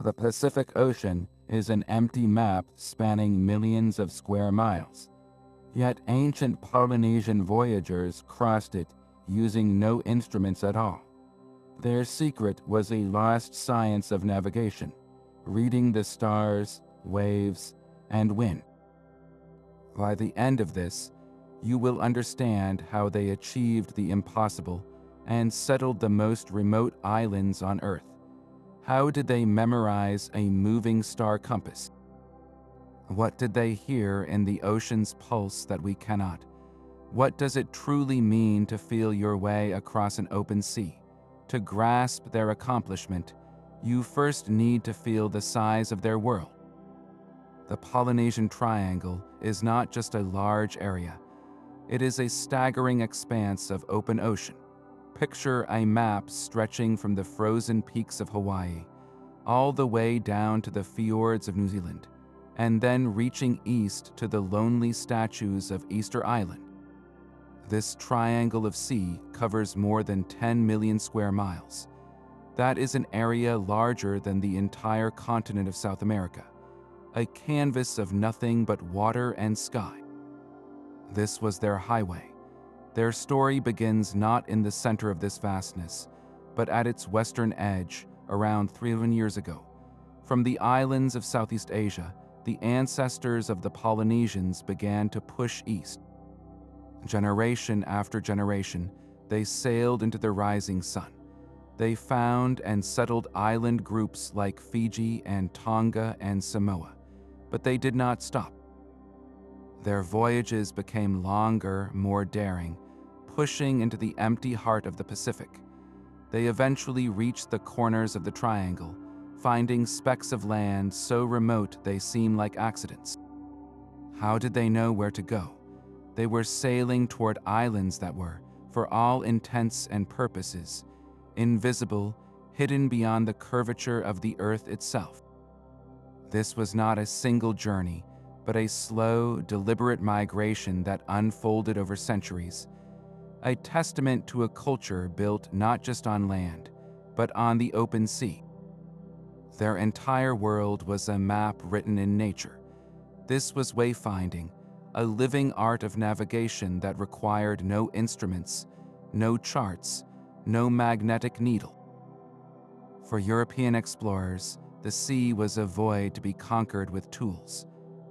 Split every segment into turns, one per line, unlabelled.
The Pacific Ocean is an empty map spanning millions of square miles. Yet ancient Polynesian voyagers crossed it using no instruments at all. Their secret was a lost science of navigation, reading the stars, waves, and wind. By the end of this, you will understand how they achieved the impossible and settled the most remote islands on Earth. How did they memorize a moving star compass? What did they hear in the ocean's pulse that we cannot? What does it truly mean to feel your way across an open sea? To grasp their accomplishment, you first need to feel the size of their world. The Polynesian Triangle is not just a large area. It is a staggering expanse of open ocean. Picture a map stretching from the frozen peaks of Hawaii all the way down to the fjords of New Zealand, and then reaching east to the lonely statues of Easter Island. This triangle of sea covers more than 10 million square miles. That is an area larger than the entire continent of South America, a canvas of nothing but water and sky. This was their highway. Their story begins not in the center of this vastness, but at its western edge, around 3,000 years ago. From the islands of Southeast Asia, the ancestors of the Polynesians began to push east. Generation after generation, they sailed into the rising sun. They found and settled island groups like Fiji and Tonga and Samoa, but they did not stop. Their voyages became longer, more daring, pushing into the empty heart of the Pacific. They eventually reached the corners of the triangle, finding specks of land so remote they seem like accidents. How did they know where to go? They were sailing toward islands that were, for all intents and purposes, invisible, hidden beyond the curvature of the earth itself. This was not a single journey, but a slow, deliberate migration that unfolded over centuries, a testament to a culture built not just on land, but on the open sea. Their entire world was a map written in nature. This was wayfinding, a living art of navigation that required no instruments, no charts, no magnetic needle. For European explorers, the sea was a void to be conquered with tools.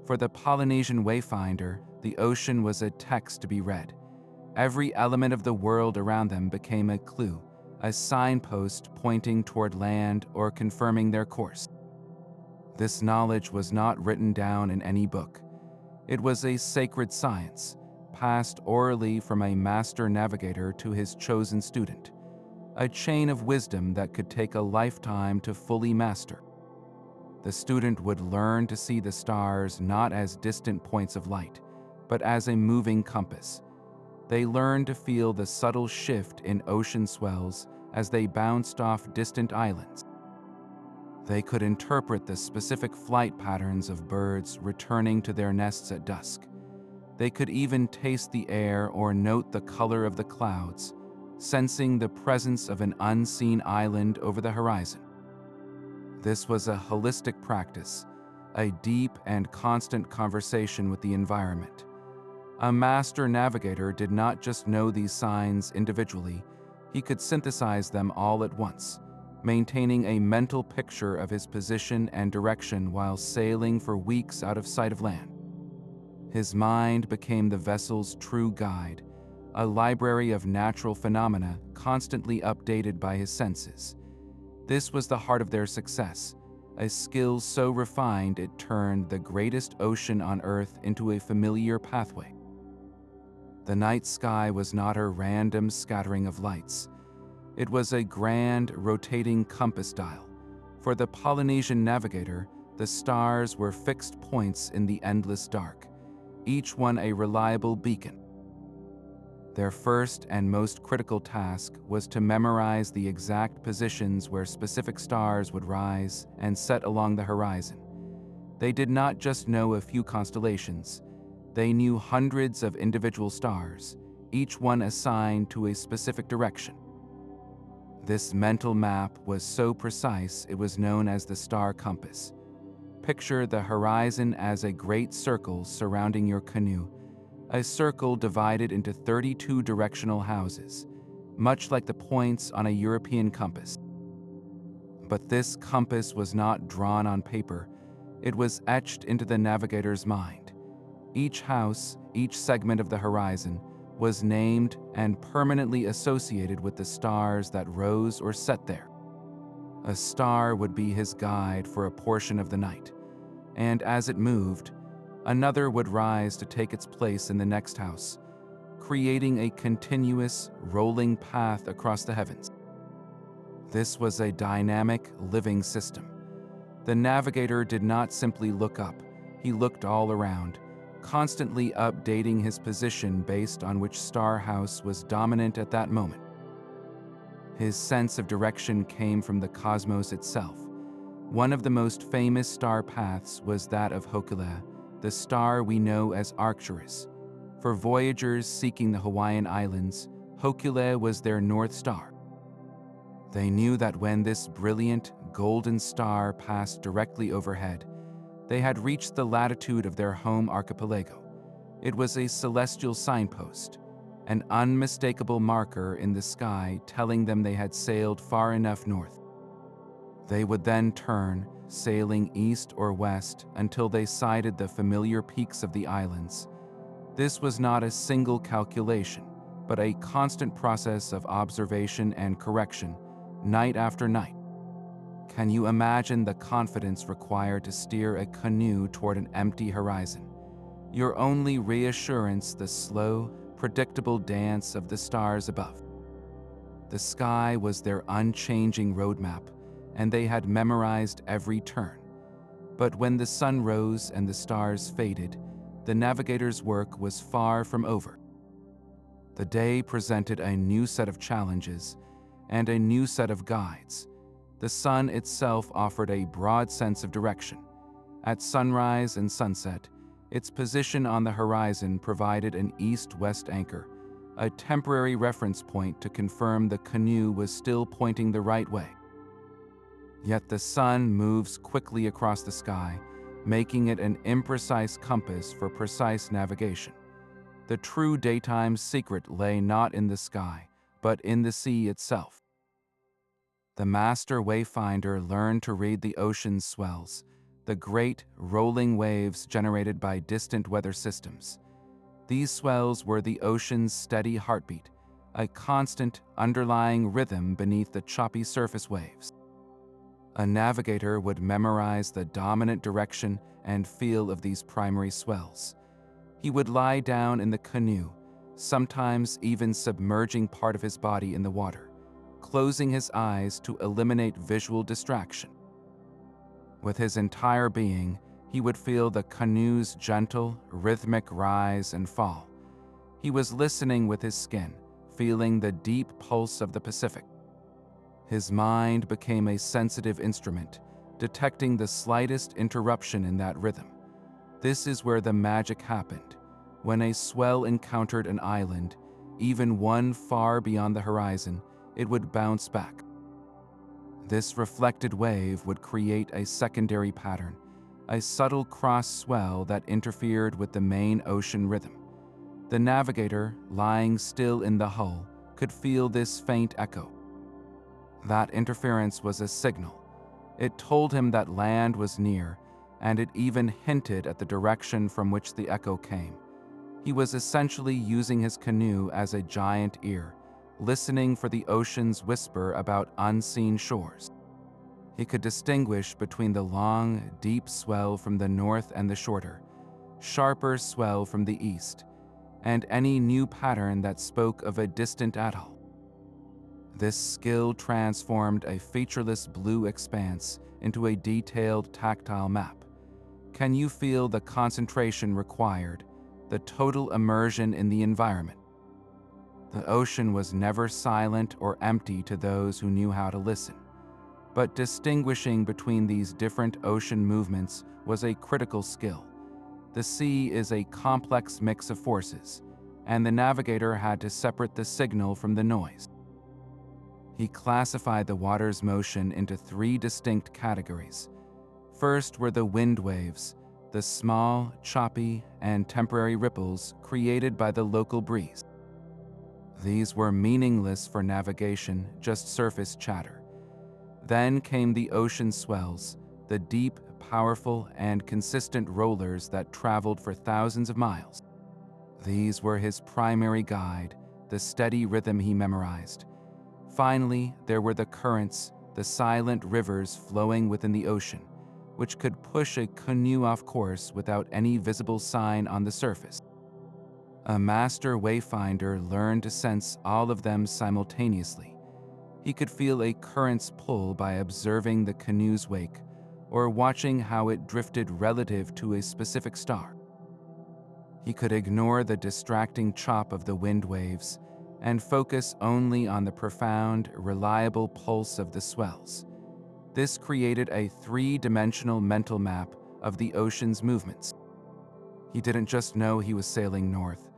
For the Polynesian wayfinder, the ocean was a text to be read. Every element of the world around them became a clue, a signpost pointing toward land or confirming their course. This knowledge was not written down in any book. It was a sacred science, passed orally from a master navigator to his chosen student, a chain of wisdom that could take a lifetime to fully master. The student would learn to see the stars not as distant points of light, but as a moving compass. They learned to feel the subtle shift in ocean swells as they bounced off distant islands. They could interpret the specific flight patterns of birds returning to their nests at dusk. They could even taste the air or note the color of the clouds, sensing the presence of an unseen island over the horizon. This was a holistic practice, a deep and constant conversation with the environment. A master navigator did not just know these signs individually, he could synthesize them all at once, maintaining a mental picture of his position and direction while sailing for weeks out of sight of land. His mind became the vessel's true guide, a library of natural phenomena constantly updated by his senses. This was the heart of their success, a skill so refined it turned the greatest ocean on Earth into a familiar pathway. The night sky was not a random scattering of lights. It was a grand, rotating compass dial. For the Polynesian navigator, the stars were fixed points in the endless dark, each one a reliable beacon. Their first and most critical task was to memorize the exact positions where specific stars would rise and set along the horizon. They did not just know a few constellations. They knew hundreds of individual stars, each one assigned to a specific direction. This mental map was so precise it was known as the star compass. Picture the horizon as a great circle surrounding your canoe, a circle divided into 32 directional houses, much like the points on a European compass. But this compass was not drawn on paper, it was etched into the navigator's mind. Each house, each segment of the horizon, was named and permanently associated with the stars that rose or set there. A star would be his guide for a portion of the night, and as it moved, another would rise to take its place in the next house, creating a continuous, rolling path across the heavens. This was a dynamic, living system. The navigator did not simply look up, he looked all around, constantly updating his position based on which star house was dominant at that moment. His sense of direction came from the cosmos itself. One of the most famous star paths was that of Hokula, the star we know as Arcturus. For voyagers seeking the Hawaiian Islands, Hokula was their North Star. They knew that when this brilliant, golden star passed directly overhead, they had reached the latitude of their home archipelago. It was a celestial signpost, an unmistakable marker in the sky telling them they had sailed far enough north. They would then turn, sailing east or west until they sighted the familiar peaks of the islands. This was not a single calculation, but a constant process of observation and correction, night after night. Can you imagine the confidence required to steer a canoe toward an empty horizon? Your only reassurance the slow, predictable dance of the stars above. The sky was their unchanging roadmap, and they had memorized every turn. But when the sun rose and the stars faded, the navigator's work was far from over. The day presented a new set of challenges and a new set of guides. The sun itself offered a broad sense of direction. At sunrise and sunset, its position on the horizon provided an east-west anchor, a temporary reference point to confirm the canoe was still pointing the right way. Yet the sun moves quickly across the sky, making it an imprecise compass for precise navigation. The true daytime secret lay not in the sky, but in the sea itself. The master wayfinder learned to read the ocean's swells, the great, rolling waves generated by distant weather systems. These swells were the ocean's steady heartbeat, a constant, underlying rhythm beneath the choppy surface waves. A navigator would memorize the dominant direction and feel of these primary swells. He would lie down in the canoe, sometimes even submerging part of his body in the water, closing his eyes to eliminate visual distraction. With his entire being, he would feel the canoe's gentle, rhythmic rise and fall. He was listening with his skin, feeling the deep pulse of the Pacific. His mind became a sensitive instrument, detecting the slightest interruption in that rhythm. This is where the magic happened. When a swell encountered an island, even one far beyond the horizon, it would bounce back. This reflected wave would create a secondary pattern, a subtle cross swell that interfered with the main ocean rhythm. The navigator, lying still in the hull, could feel this faint echo. That interference was a signal. It told him that land was near, and it even hinted at the direction from which the echo came. He was essentially using his canoe as a giant ear, listening for the ocean's whisper about unseen shores. He could distinguish between the long, deep swell from the north and the shorter, sharper swell from the east, and any new pattern that spoke of a distant atoll. This skill transformed a featureless blue expanse into a detailed tactile map. Can you feel the concentration required, the total immersion in the environment? The ocean was never silent or empty to those who knew how to listen. But distinguishing between these different ocean movements was a critical skill. The sea is a complex mix of forces, and the navigator had to separate the signal from the noise. He classified the water's motion into three distinct categories. First were the wind waves, the small, choppy, and temporary ripples created by the local breeze. These were meaningless for navigation, just surface chatter. Then came the ocean swells, the deep, powerful, and consistent rollers that traveled for thousands of miles. These were his primary guide, the steady rhythm he memorized. Finally, there were the currents, the silent rivers flowing within the ocean, which could push a canoe off course without any visible sign on the surface. A master wayfinder learned to sense all of them simultaneously. He could feel a current's pull by observing the canoe's wake or watching how it drifted relative to a specific star. He could ignore the distracting chop of the wind waves and focus only on the profound, reliable pulse of the swells. This created a three-dimensional mental map of the ocean's movements. He didn't just know he was sailing north.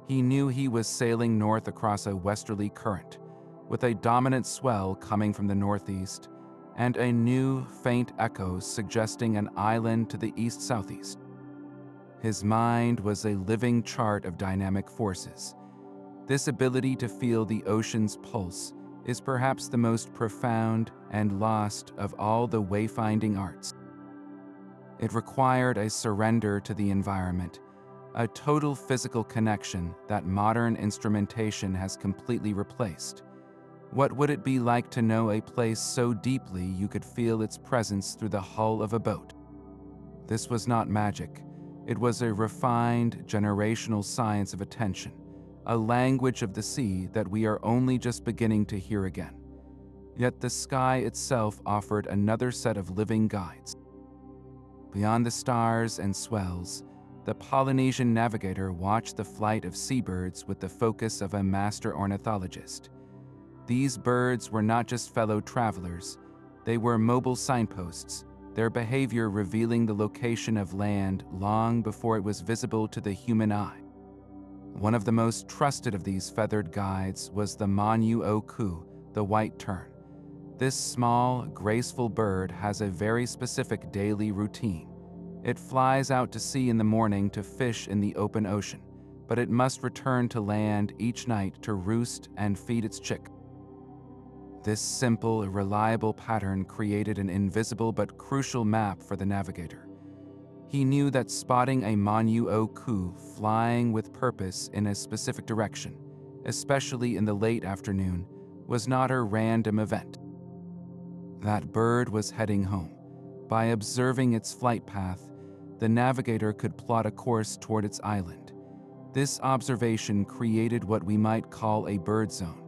He knew he was sailing north across a westerly current, with a dominant swell coming from the northeast and a new, faint echo suggesting an island to the east-southeast. His mind was a living chart of dynamic forces. This ability to feel the ocean's pulse is perhaps the most profound and lost of all the wayfinding arts. It required a surrender to the environment, a total physical connection that modern instrumentation has completely replaced. What would it be like to know a place so deeply you could feel its presence through the hull of a boat? This was not magic. It was a refined, generational science of attention, a language of the sea that we are only just beginning to hear again. Yet the sky itself offered another set of living guides. Beyond the stars and swells, the Polynesian navigator watched the flight of seabirds with the focus of a master ornithologist. These birds were not just fellow travelers, they were mobile signposts, their behavior revealing the location of land long before it was visible to the human eye. One of the most trusted of these feathered guides was the Manu-o-ku, the white tern. This small, graceful bird has a very specific daily routine. It flies out to sea in the morning to fish in the open ocean, but it must return to land each night to roost and feed its chick. This simple, reliable pattern created an invisible but crucial map for the navigator. He knew that spotting a Manu-o-ku flying with purpose in a specific direction, especially in the late afternoon, was not a random event. That bird was heading home. By observing its flight path, the navigator could plot a course toward its island. This observation created what we might call a bird zone,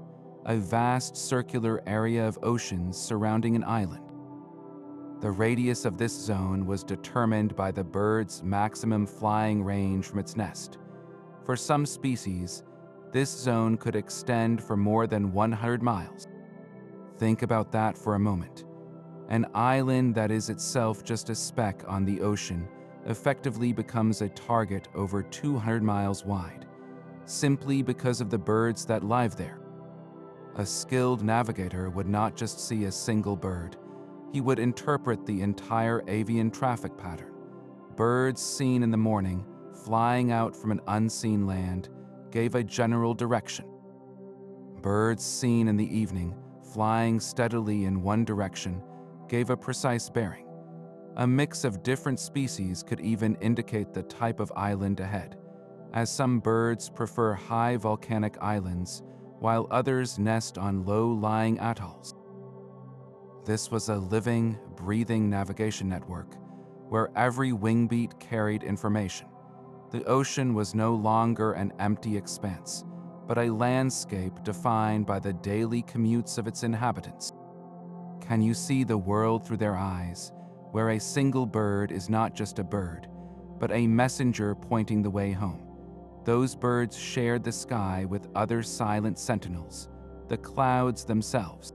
a vast circular area of oceans surrounding an island. The radius of this zone was determined by the bird's maximum flying range from its nest. For some species, this zone could extend for more than 100 miles. Think about that for a moment. An island that is itself just a speck on the ocean effectively becomes a target over 200 miles wide, simply because of the birds that live there. A skilled navigator would not just see a single bird. He would interpret the entire avian traffic pattern. Birds seen in the morning, flying out from an unseen land, gave a general direction. Birds seen in the evening, flying steadily in one direction, gave a precise bearing. A mix of different species could even indicate the type of island ahead, as some birds prefer high volcanic islands, while others nest on low-lying atolls. This was a living, breathing navigation network, where every wingbeat carried information. The ocean was no longer an empty expanse, but a landscape defined by the daily commutes of its inhabitants. Can you see the world through their eyes, where a single bird is not just a bird, but a messenger pointing the way home? Those birds shared the sky with other silent sentinels, the clouds themselves.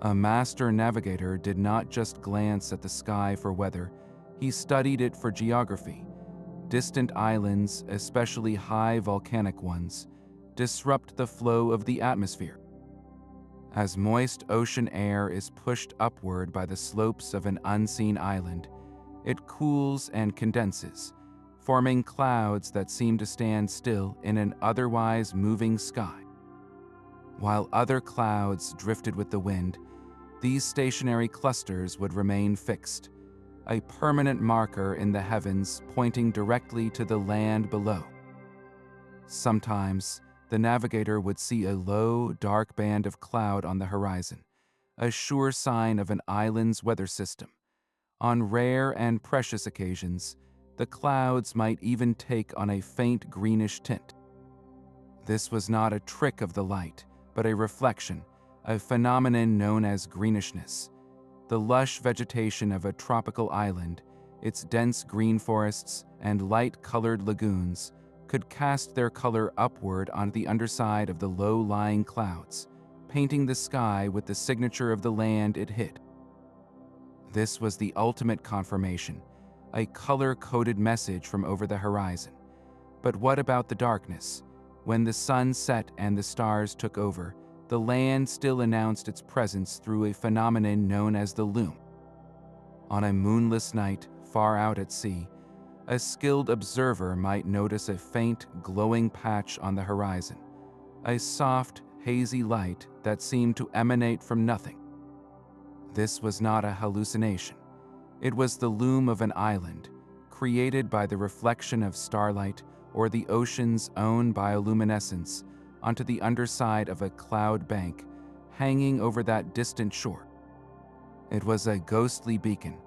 A master navigator did not just glance at the sky for weather, he studied it for geography. Distant islands, especially high volcanic ones, disrupt the flow of the atmosphere. As moist ocean air is pushed upward by the slopes of an unseen island, it cools and condenses, forming clouds that seem to stand still in an otherwise moving sky. While other clouds drifted with the wind, these stationary clusters would remain fixed, a permanent marker in the heavens pointing directly to the land below. Sometimes, the navigator would see a low, dark band of cloud on the horizon, a sure sign of an island's weather system. On rare and precious occasions, the clouds might even take on a faint greenish tint. This was not a trick of the light, but a reflection, a phenomenon known as greenishness. The lush vegetation of a tropical island, its dense green forests and light-colored lagoons, could cast their color upward on the underside of the low-lying clouds, painting the sky with the signature of the land it hid. This was the ultimate confirmation, a color-coded message from over the horizon. But what about the darkness? When the sun set and the stars took over, the land still announced its presence through a phenomenon known as the loom. On a moonless night, far out at sea, a skilled observer might notice a faint, glowing patch on the horizon, a soft, hazy light that seemed to emanate from nothing. This was not a hallucination. It was the loom of an island, created by the reflection of starlight or the ocean's own bioluminescence onto the underside of a cloud bank hanging over that distant shore. It was a ghostly beacon,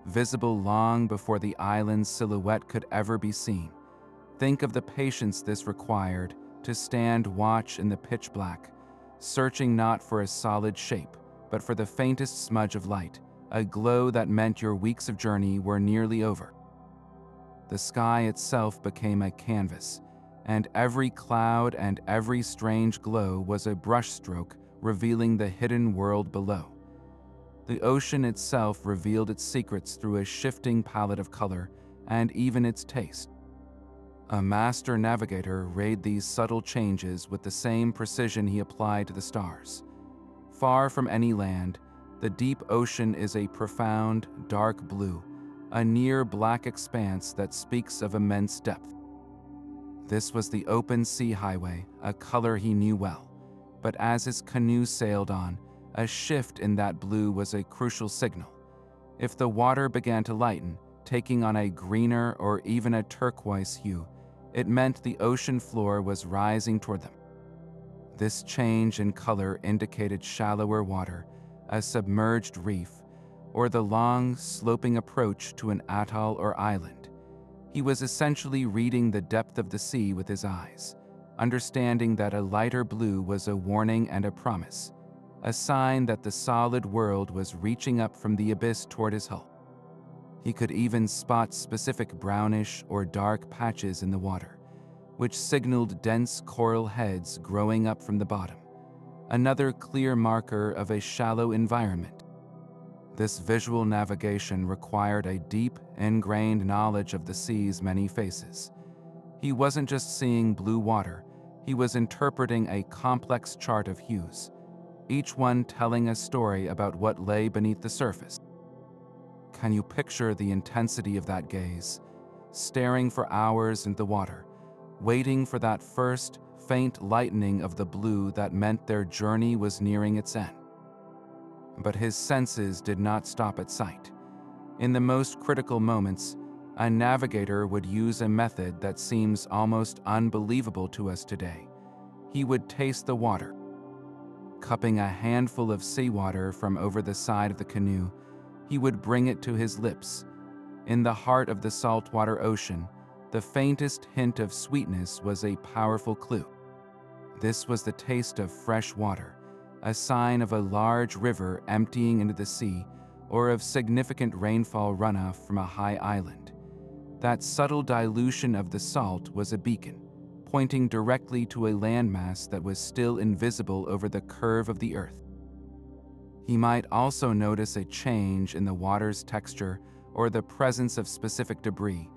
visible long before the island's silhouette could ever be seen. Think of the patience this required to stand watch in the pitch black, searching not for a solid shape, but for the faintest smudge of light, a glow that meant your weeks of journey were nearly over. The sky itself became a canvas, and every cloud and every strange glow was a brushstroke revealing the hidden world below. The ocean itself revealed its secrets through a shifting palette of color and even its taste. A master navigator read these subtle changes with the same precision he applied to the stars. Far from any land, the deep ocean is a profound, dark blue, a near black expanse that speaks of immense depth. This was the open sea highway, a color he knew well, but as his canoe sailed on, a shift in that blue was a crucial signal. If the water began to lighten, taking on a greener or even a turquoise hue, it meant the ocean floor was rising toward them. This change in color indicated shallower water, a submerged reef, or the long, sloping approach to an atoll or island. He was essentially reading the depth of the sea with his eyes, understanding that a lighter blue was a warning and a promise, a sign that the solid world was reaching up from the abyss toward his hull. He could even spot specific brownish or dark patches in the water, which signaled dense coral heads growing up from the bottom, another clear marker of a shallow environment. This visual navigation required a deep, ingrained knowledge of the sea's many faces. He wasn't just seeing blue water, he was interpreting a complex chart of hues, each one telling a story about what lay beneath the surface. Can you picture the intensity of that gaze, staring for hours into the water, waiting for that first, faint lightening of the blue that meant their journey was nearing its end? But his senses did not stop at sight. In the most critical moments, a navigator would use a method that seems almost unbelievable to us today. He would taste the water. Cupping a handful of seawater from over the side of the canoe, he would bring it to his lips. In the heart of the saltwater ocean, the faintest hint of sweetness was a powerful clue. This was the taste of fresh water, a sign of a large river emptying into the sea or of significant rainfall runoff from a high island. That subtle dilution of the salt was a beacon, pointing directly to a landmass that was still invisible over the curve of the earth. He might also notice a change in the water's texture or the presence of specific debris,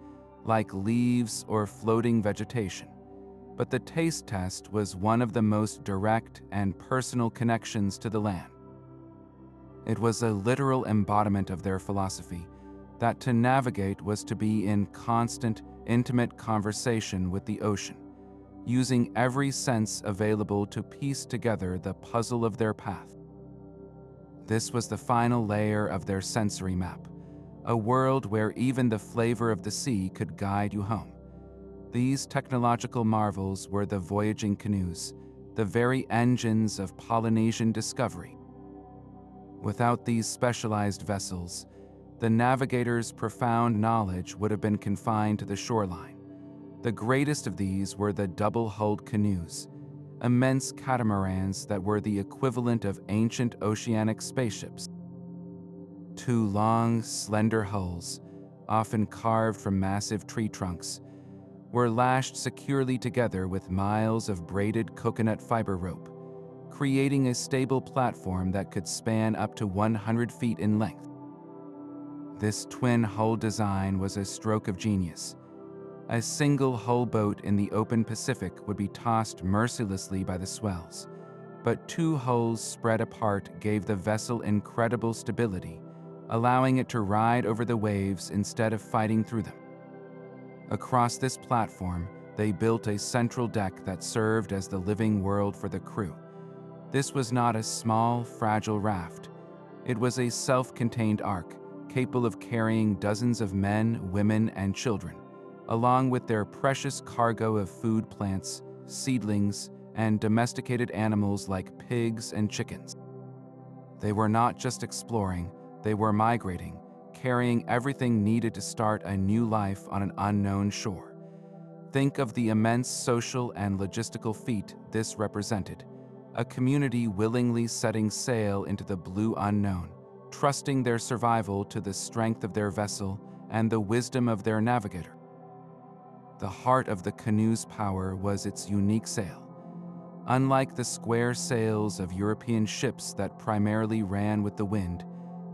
like leaves or floating vegetation. but the taste test was one of the most direct and personal connections to the land. It was a literal embodiment of their philosophy that to navigate was to be in constant, intimate conversation with the ocean, using every sense available to piece together the puzzle of their path. This was the final layer of their sensory map, a world where even the flavor of the sea could guide you home. These technological marvels were the voyaging canoes, the very engines of Polynesian discovery. Without these specialized vessels, the navigators' profound knowledge would have been confined to the shoreline. The greatest of these were the double-hulled canoes, immense catamarans that were the equivalent of ancient oceanic spaceships. Two long, slender hulls, often carved from massive tree trunks, were lashed securely together with miles of braided coconut fiber rope, creating a stable platform that could span up to 100 feet in length. This twin-hull design was a stroke of genius. A single hull boat in the open Pacific would be tossed mercilessly by the swells, but two hulls spread apart gave the vessel incredible stability, allowing it to ride over the waves instead of fighting through them. Across this platform, they built a central deck that served as the living world for the crew. This was not a small, fragile raft. It was a self-contained ark, capable of carrying dozens of men, women, and children, along with their precious cargo of food plants, seedlings, and domesticated animals like pigs and chickens. They were not just exploring, they were migrating, carrying everything needed to start a new life on an unknown shore. Think of the immense social and logistical feat this represented, a community willingly setting sail into the blue unknown, trusting their survival to the strength of their vessel and the wisdom of their navigator. The heart of the canoe's power was its unique sail. Unlike the square sails of European ships that primarily ran with the wind,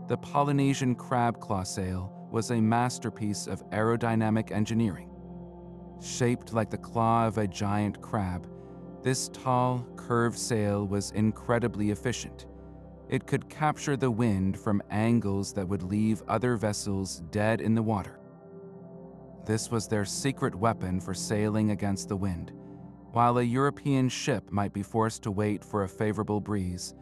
the Polynesian crab claw sail was a masterpiece of aerodynamic engineering. Shaped like the claw of a giant crab, this tall, curved sail was incredibly efficient. It could capture the wind from angles that would leave other vessels dead in the water. This was their secret weapon for sailing against the wind. While a European ship might be forced to wait for a favorable breeze,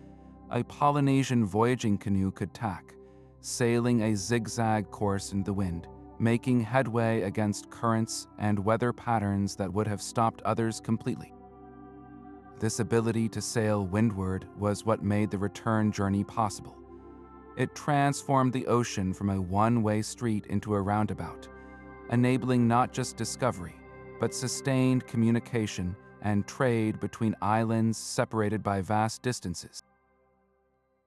a Polynesian voyaging canoe could tack, sailing a zigzag course in the wind, making headway against currents and weather patterns that would have stopped others completely. This ability to sail windward was what made the return journey possible. It transformed the ocean from a one-way street into a roundabout, enabling not just discovery, but sustained communication and trade between islands separated by vast distances.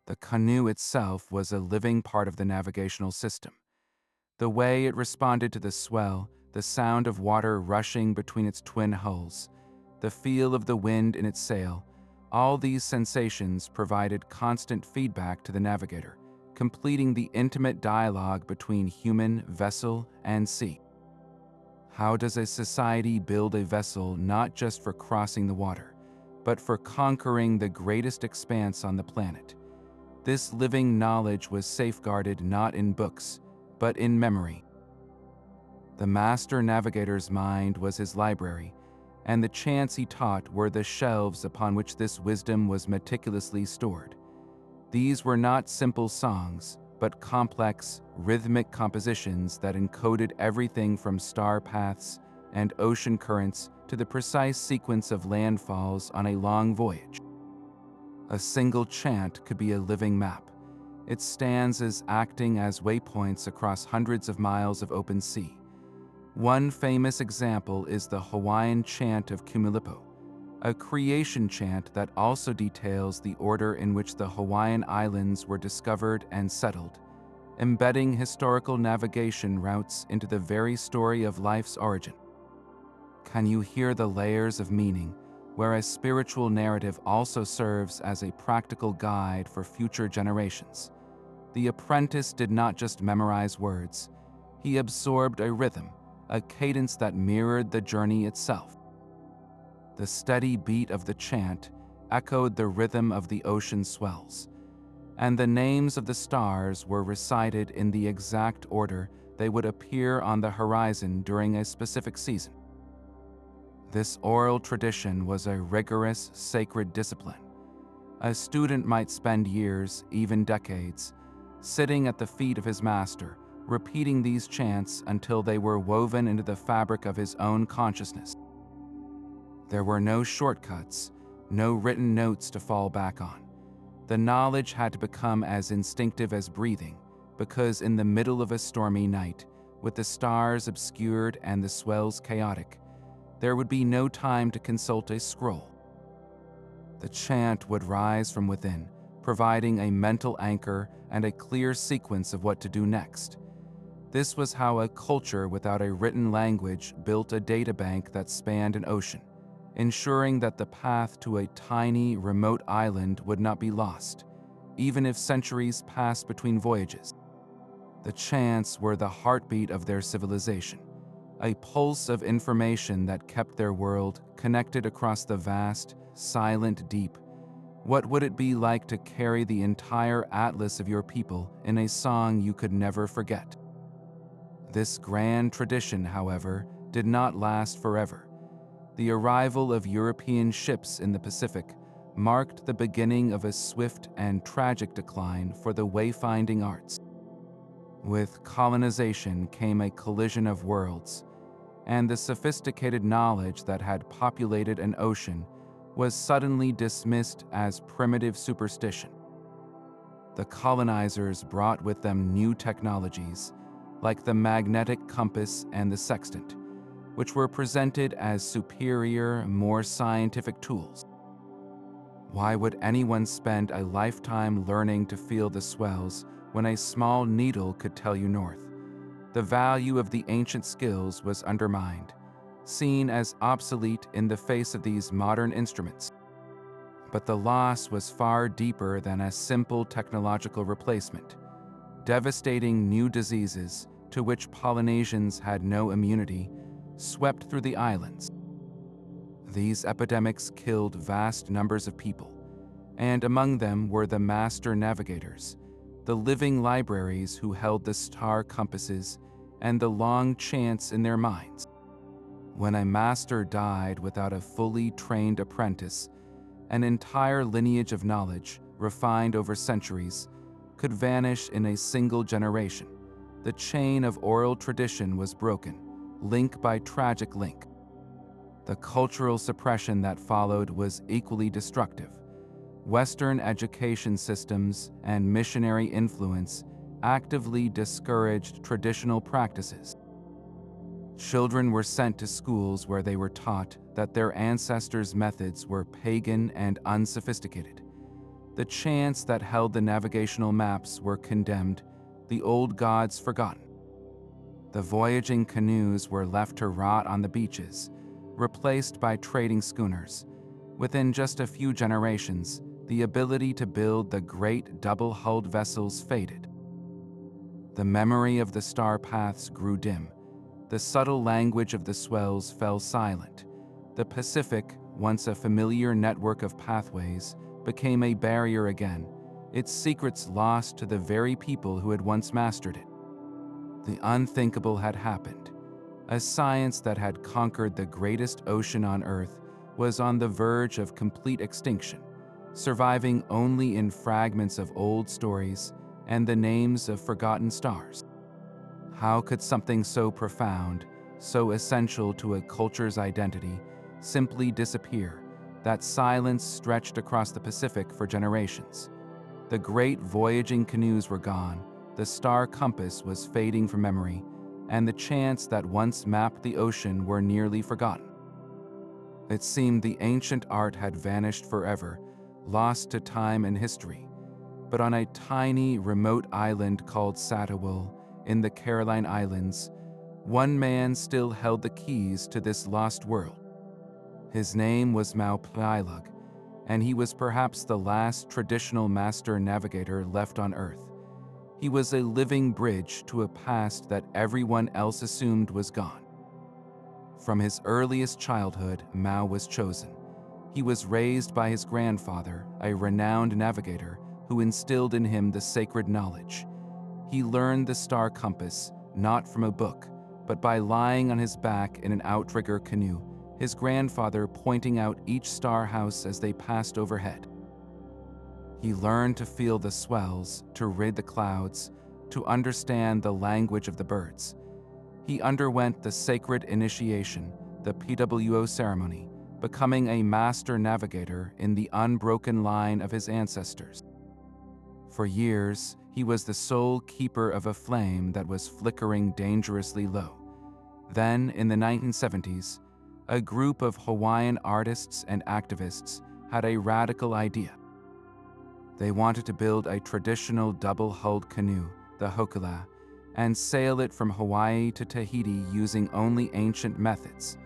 The canoe itself was a living part of the navigational system. The way it responded to the swell, the sound of water rushing between its twin hulls, the feel of the wind in its sail, all these sensations provided constant feedback to the navigator, completing the intimate dialogue between human, vessel, and sea. How does a society build a vessel not just for crossing the water, but for conquering the greatest expanse on the planet? This living knowledge was safeguarded not in books, but in memory. The master navigator's mind was his library, and the chants he taught were the shelves upon which this wisdom was meticulously stored. These were not simple songs, but complex, rhythmic compositions that encoded everything from star paths and ocean currents to the precise sequence of landfalls on a long voyage. A single chant could be a living map, its stanzas acting as waypoints across hundreds of miles of open sea. One famous example is the Hawaiian chant of Kumulipo, a creation chant that also details the order in which the Hawaiian Islands were discovered and settled, embedding historical navigation routes into the very story of life's origin. Can you hear the layers of meaning, where a spiritual narrative also serves as a practical guide for future generations? The apprentice did not just memorize words, he absorbed a rhythm, a cadence that mirrored the journey itself. The steady beat of the chant echoed the rhythm of the ocean swells, and the names of the stars were recited in the exact order they would appear on the horizon during a specific season. This oral tradition was a rigorous, sacred discipline. A student might spend years, even decades, sitting at the feet of his master, repeating these chants until they were woven into the fabric of his own consciousness. There were no shortcuts, no written notes to fall back on. The knowledge had to become as instinctive as breathing, because in the middle of a stormy night, with the stars obscured and the swells chaotic, there would be no time to consult a scroll. The chant would rise from within, providing a mental anchor and a clear sequence of what to do next. This was how a culture without a written language built a databank that spanned an ocean, ensuring that the path to a tiny, remote island would not be lost, even if centuries passed between voyages. The chants were the heartbeat of their civilization, a pulse of information that kept their world connected across the vast, silent deep. What would it be like to carry the entire atlas of your people in a song you could never forget? This grand tradition, however, did not last forever. The arrival of European ships in the Pacific marked the beginning of a swift and tragic decline for the wayfinding arts. With colonization came a collision of worlds, and the sophisticated knowledge that had populated an ocean was suddenly dismissed as primitive superstition. The colonizers brought with them new technologies, like the magnetic compass and the sextant, which were presented as superior, more scientific tools. Why would anyone spend a lifetime learning to feel the swells when a small needle could tell you north? The value of the ancient skills was undermined, seen as obsolete in the face of these modern instruments. But the loss was far deeper than a simple technological replacement. Devastating new diseases, to which Polynesians had no immunity, swept through the islands. These epidemics killed vast numbers of people, and among them were the master navigators, the living libraries who held the star compasses and the long chants in their minds. When a master died without a fully trained apprentice, an entire lineage of knowledge, refined over centuries, could vanish in a single generation. The chain of oral tradition was broken, link by tragic link. The cultural suppression that followed was equally destructive. Western education systems and missionary influence actively discouraged traditional practices. Children were sent to schools where they were taught that their ancestors' methods were pagan and unsophisticated. The chants that held the navigational maps were condemned, the old gods forgotten. The voyaging canoes were left to rot on the beaches, replaced by trading schooners. Within just a few generations, the ability to build the great double-hulled vessels faded. The memory of the star paths grew dim. The subtle language of the swells fell silent. The Pacific, once a familiar network of pathways, became a barrier again, its secrets lost to the very people who had once mastered it. The unthinkable had happened. A science that had conquered the greatest ocean on Earth was on the verge of complete extinction, surviving only in fragments of old stories and the names of forgotten stars. How could something so profound, so essential to a culture's identity, simply disappear? That silence stretched across the Pacific for generations. The great voyaging canoes were gone, the star compass was fading from memory, and the chants that once mapped the ocean were nearly forgotten. It seemed the ancient art had vanished forever, lost to time and history. But on a tiny, remote island called Satawal, in the Caroline Islands, one man still held the keys to this lost world. His name was Maupilug, and he was perhaps the last traditional master navigator left on Earth. He was a living bridge to a past that everyone else assumed was gone. From his earliest childhood, Mao was chosen. He was raised by his grandfather, a renowned navigator, who instilled in him the sacred knowledge. He learned the star compass not from a book, but by lying on his back in an outrigger canoe, his grandfather pointing out each star house as they passed overhead. He learned to feel the swells, to read the clouds, to understand the language of the birds. He underwent the sacred initiation, the PWO ceremony, becoming a master navigator in the unbroken line of his ancestors. For years, he was the sole keeper of a flame that was flickering dangerously low. Then, in the 1970s, a group of Hawaiian artists and activists had a radical idea. They wanted to build a traditional double-hulled canoe, the hokula, and sail it from Hawaii to Tahiti using only ancient methods.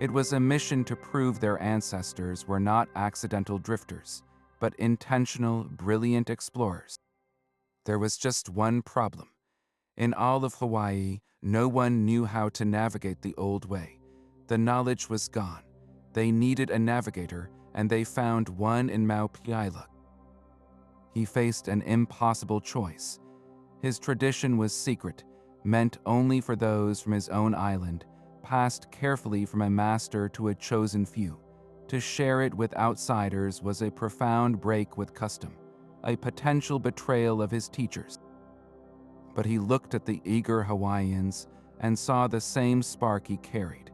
It was a mission to prove their ancestors were not accidental drifters, but intentional, brilliant explorers. There was just one problem. In all of Hawaii, no one knew how to navigate the old way. The knowledge was gone. They needed a navigator, and they found one in Maupiailuk. He faced an impossible choice. His tradition was secret, meant only for those from his own island, passed carefully from a master to a chosen few. To share it with outsiders was a profound break with custom, a potential betrayal of his teachers. But he looked at the eager Hawaiians and saw the same spark he carried.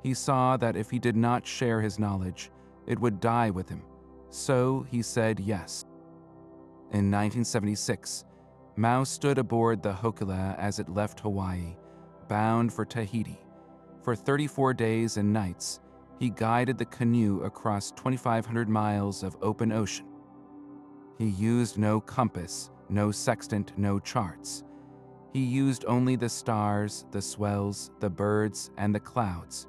He saw that if he did not share his knowledge, it would die with him. So he said yes. In 1976, Mao stood aboard the hokula as it left Hawaii, bound for Tahiti. For 34 days and nights, he guided the canoe across 2,500 miles of open ocean. He used no compass, no sextant, no charts. He used only the stars, the swells, the birds, and the clouds.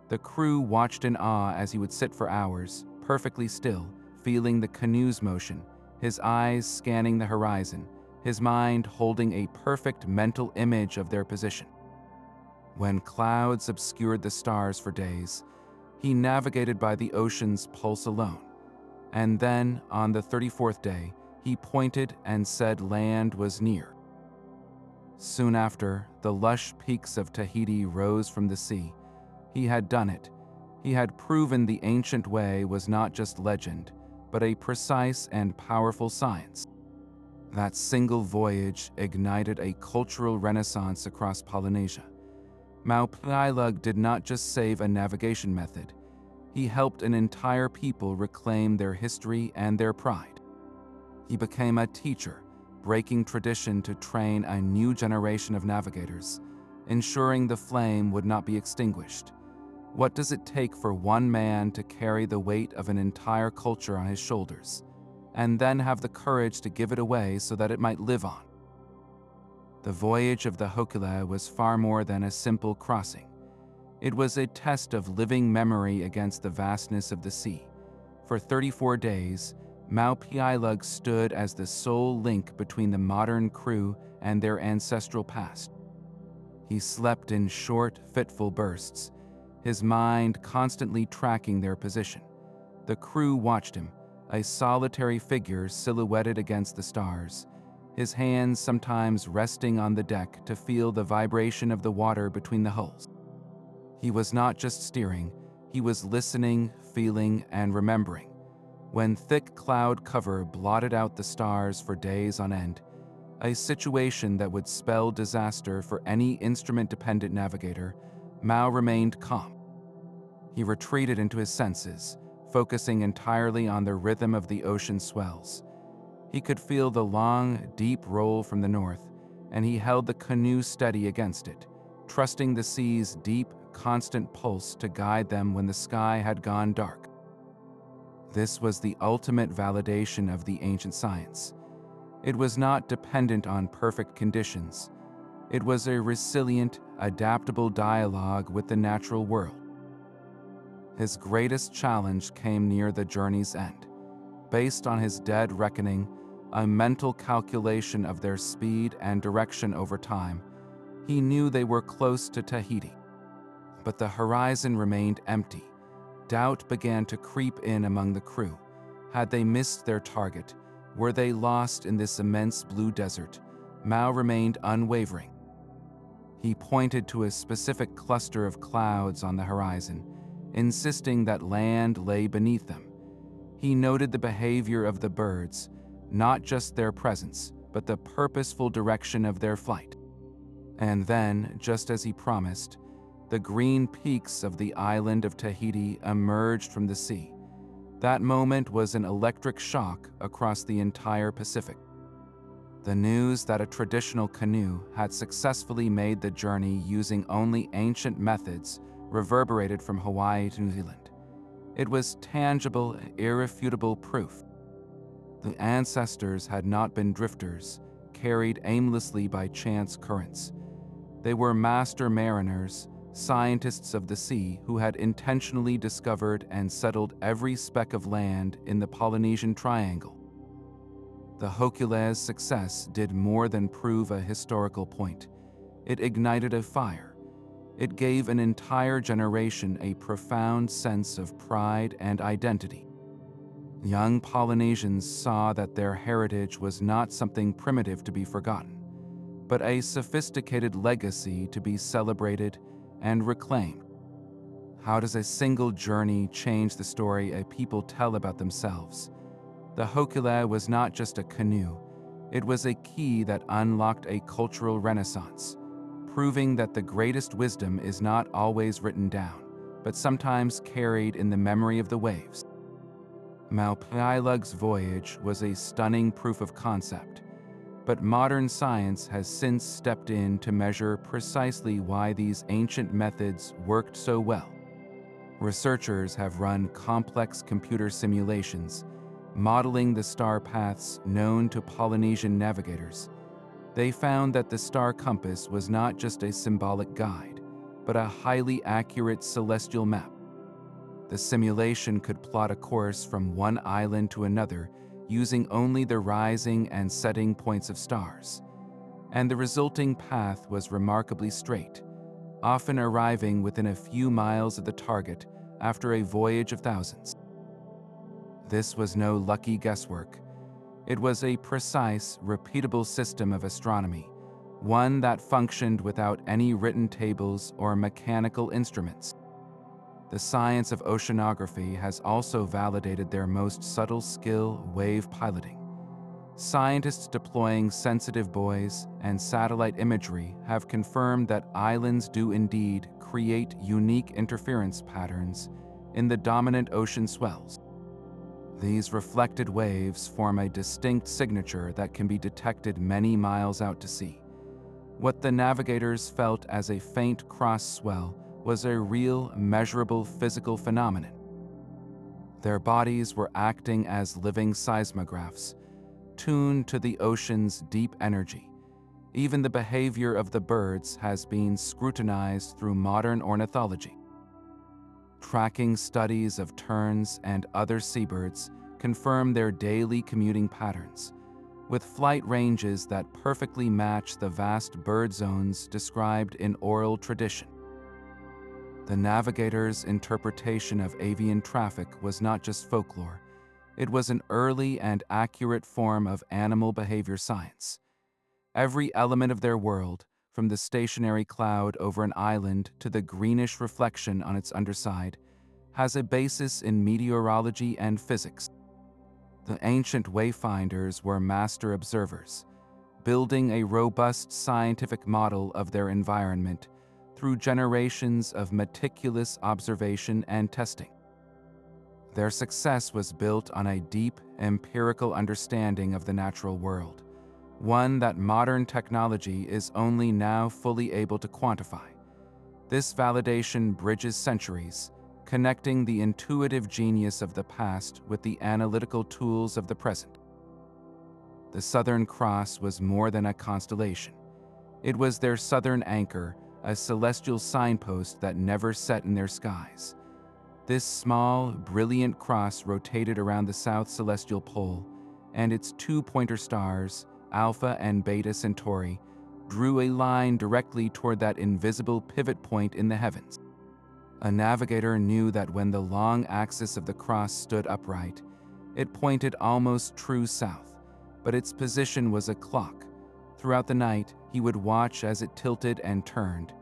The crew watched in awe as he would sit for hours, perfectly still, feeling the canoe's motion, his eyes scanning the horizon, his mind holding a perfect mental image of their position. When clouds obscured the stars for days, he navigated by the ocean's pulse alone. And then, on the 34th day, he pointed and said land was near. Soon after, the lush peaks of Tahiti rose from the sea. He had done it. He had proven the ancient way was not just legend, but a precise and powerful science. That single voyage ignited a cultural renaissance across Polynesia. Maupiailuk did not just save a navigation method. He helped an entire people reclaim their history and their pride. He became a teacher, breaking tradition to train a new generation of navigators, ensuring the flame would not be extinguished. What does it take for one man to carry the weight of an entire culture on his shoulders, and then have the courage to give it away so that it might live on? The voyage of the hokula was far more than a simple crossing. It was a test of living memory against the vastness of the sea. For 34 days, Maupiailuk stood as the sole link between the modern crew and their ancestral past. He slept in short, fitful bursts, his mind constantly tracking their position. The crew watched him, a solitary figure silhouetted against the stars, his hands sometimes resting on the deck to feel the vibration of the water between the hulls. He was not just steering, he was listening, feeling, and remembering. When thick cloud cover blotted out the stars for days on end, a situation that would spell disaster for any instrument-dependent navigator, Mao remained calm. He retreated into his senses, focusing entirely on the rhythm of the ocean swells. He could feel the long, deep roll from the north, and he held the canoe steady against it, trusting the sea's deep, constant pulse to guide them when the sky had gone dark. This was the ultimate validation of the ancient science. It was not dependent on perfect conditions. It was a resilient, adaptable dialogue with the natural world. His greatest challenge came near the journey's end. Based on his dead reckoning, a mental calculation of their speed and direction over time, he knew they were close to Tahiti. But the horizon remained empty. Doubt began to creep in among the crew. Had they missed their target? Were they lost in this immense blue desert? Mao remained unwavering. He pointed to a specific cluster of clouds on the horizon, insisting that land lay beneath them. He noted the behavior of the birds, not just their presence, but the purposeful direction of their flight. And then, just as he promised, the green peaks of the island of Tahiti emerged from the sea. That moment was an electric shock across the entire Pacific. The news that a traditional canoe had successfully made the journey using only ancient methods reverberated from Hawaii to New Zealand. It was tangible, irrefutable proof. The ancestors had not been drifters, carried aimlessly by chance currents. They were master mariners, scientists of the sea who had intentionally discovered and settled every speck of land in the Polynesian Triangle. The Hokulea's success did more than prove a historical point. It ignited a fire. It gave an entire generation a profound sense of pride and identity. Young Polynesians saw that their heritage was not something primitive to be forgotten, but a sophisticated legacy to be celebrated and reclaimed. How does a single journey change the story a people tell about themselves? The Hokulea was not just a canoe, it was a key that unlocked a cultural renaissance, proving that the greatest wisdom is not always written down, but sometimes carried in the memory of the waves. Maupialug's voyage was a stunning proof of concept, but modern science has since stepped in to measure precisely why these ancient methods worked so well. Researchers have run complex computer simulations, modeling the star paths known to Polynesian navigators. They found that the star compass was not just a symbolic guide, but a highly accurate celestial map. The simulation could plot a course from one island to another using only the rising and setting points of stars. And the resulting path was remarkably straight, often arriving within a few miles of the target after a voyage of thousands. This was no lucky guesswork. It was a precise, repeatable system of astronomy, one that functioned without any written tables or mechanical instruments. The science of oceanography has also validated their most subtle skill, wave piloting. Scientists deploying sensitive buoys and satellite imagery have confirmed that islands do indeed create unique interference patterns in the dominant ocean swells. These reflected waves form a distinct signature that can be detected many miles out to sea. What the navigators felt as a faint cross swell was a real, measurable physical phenomenon. Their bodies were acting as living seismographs, tuned to the ocean's deep energy. Even the behavior of the birds has been scrutinized through modern ornithology. Tracking studies of terns and other seabirds confirm their daily commuting patterns, with flight ranges that perfectly match the vast bird zones described in oral tradition. The navigators' interpretation of avian traffic was not just folklore, it was an early and accurate form of animal behavior science. Every element of their world, from the stationary cloud over an island to the greenish reflection on its underside, has a basis in meteorology and physics. The ancient wayfinders were master observers, building a robust scientific model of their environment through generations of meticulous observation and testing. Their success was built on a deep, empirical understanding of the natural world, one that modern technology is only now fully able to quantify. This validation bridges centuries, connecting the intuitive genius of the past with the analytical tools of the present. The Southern Cross was more than a constellation. It was their southern anchor, a celestial signpost that never set in their skies. This small, brilliant cross rotated around the south celestial pole, and its two pointer stars, Alpha and Beta Centauri, drew a line directly toward that invisible pivot point in the heavens. A navigator knew that when the long axis of the cross stood upright, it pointed almost true south, but its position was a clock. Throughout the night, he would watch as it tilted and turned,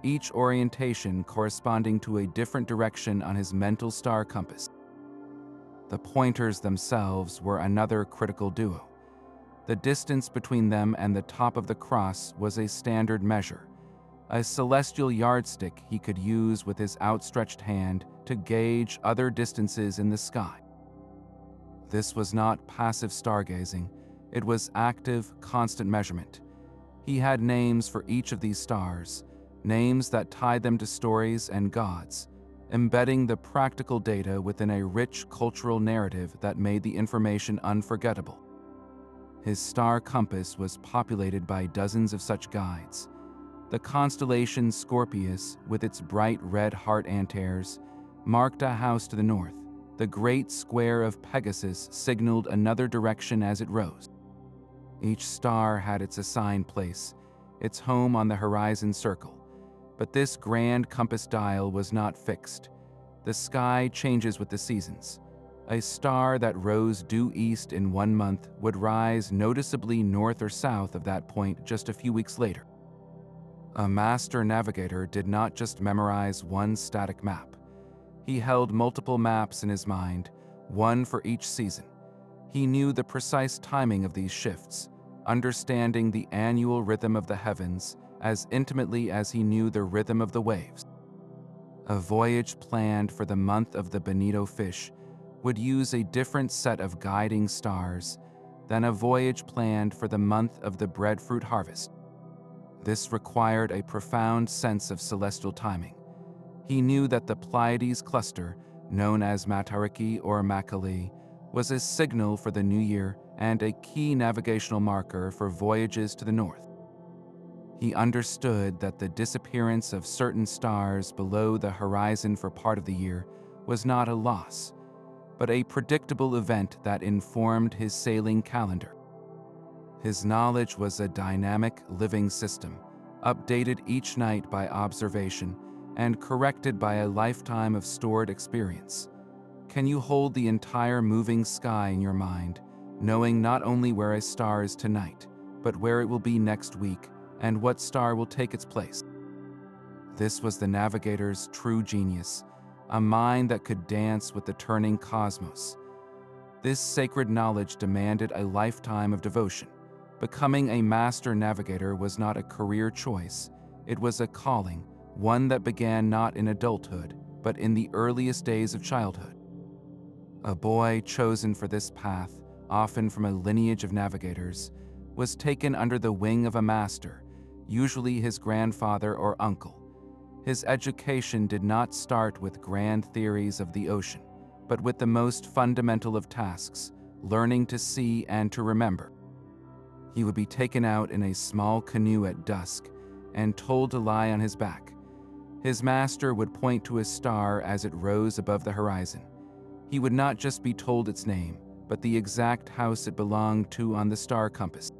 each orientation corresponding to a different direction on his mental star compass. The pointers themselves were another critical duo. The distance between them and the top of the cross was a standard measure, a celestial yardstick he could use with his outstretched hand to gauge other distances in the sky. This was not passive stargazing, it was active, constant measurement. He had names for each of these stars, names that tied them to stories and gods, embedding the practical data within a rich cultural narrative that made the information unforgettable. His star compass was populated by dozens of such guides. The constellation Scorpius, with its bright red heart antares, marked a house to the north. The great square of Pegasus signaled another direction as it rose. Each star had its assigned place, its home on the horizon circle. But this grand compass dial was not fixed. The sky changes with the seasons. A star that rose due east in 1 month would rise noticeably north or south of that point just a few weeks later. A master navigator did not just memorize one static map. He held multiple maps in his mind, one for each season. He knew the precise timing of these shifts, understanding the annual rhythm of the heavens as intimately as he knew the rhythm of the waves. A voyage planned for the month of the bonito fish would use a different set of guiding stars than a voyage planned for the month of the breadfruit harvest. This required a profound sense of celestial timing. He knew that the Pleiades cluster, known as Matariki or Macaulay, was a signal for the new year and a key navigational marker for voyages to the north. He understood that the disappearance of certain stars below the horizon for part of the year was not a loss, but a predictable event that informed his sailing calendar. His knowledge was a dynamic, living system, updated each night by observation and corrected by a lifetime of stored experience. Can you hold the entire moving sky in your mind, knowing not only where a star is tonight, but where it will be next week, and what star will take its place? This was the navigator's true genius, a mind that could dance with the turning cosmos. This sacred knowledge demanded a lifetime of devotion. Becoming a master navigator was not a career choice, it was a calling, one that began not in adulthood, but in the earliest days of childhood. A boy chosen for this path, often from a lineage of navigators, was taken under the wing of a master, usually his grandfather or uncle. His education did not start with grand theories of the ocean, but with the most fundamental of tasks, learning to see and to remember. He would be taken out in a small canoe at dusk and told to lie on his back. His master would point to a star as it rose above the horizon. He would not just be told its name, but the exact house it belonged to on the star compass.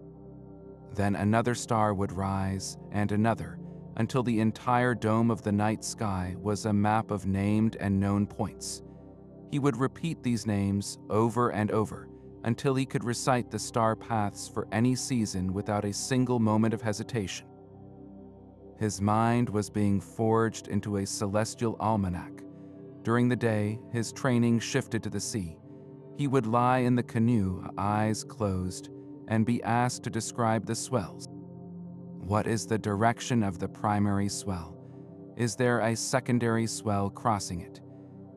Then another star would rise, and another, until the entire dome of the night sky was a map of named and known points. He would repeat these names over and over, until he could recite the star paths for any season without a single moment of hesitation. His mind was being forged into a celestial almanac. During the day, his training shifted to the sea. He would lie in the canoe, eyes closed, and be asked to describe the swells. What is the direction of the primary swell? Is there a secondary swell crossing it?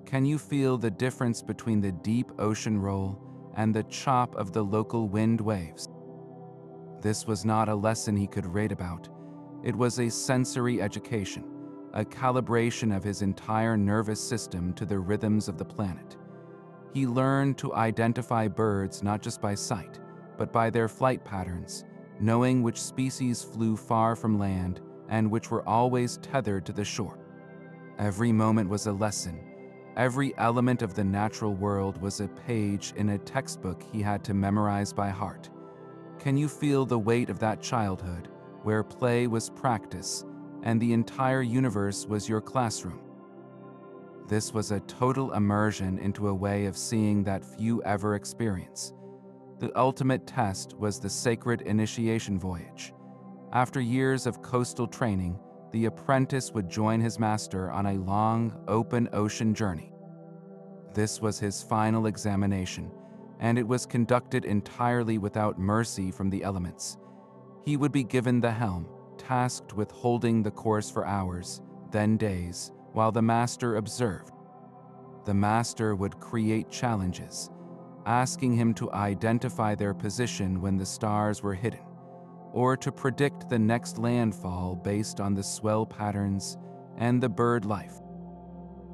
Can you feel the difference between the deep ocean roll and the chop of the local wind waves? This was not a lesson he could read about. It was a sensory education, a calibration of his entire nervous system to the rhythms of the planet. He learned to identify birds not just by sight, but by their flight patterns, knowing which species flew far from land and which were always tethered to the shore. Every moment was a lesson. Every element of the natural world was a page in a textbook he had to memorize by heart. Can you feel the weight of that childhood, where play was practice and the entire universe was your classroom? This was a total immersion into a way of seeing that few ever experience. The ultimate test was the sacred initiation voyage. After years of coastal training, the apprentice would join his master on a long, open ocean journey. This was his final examination, and it was conducted entirely without mercy from the elements. He would be given the helm, tasked with holding the course for hours, then days, while the master observed. The master would create challenges, asking him to identify their position when the stars were hidden, or to predict the next landfall based on the swell patterns and the bird life.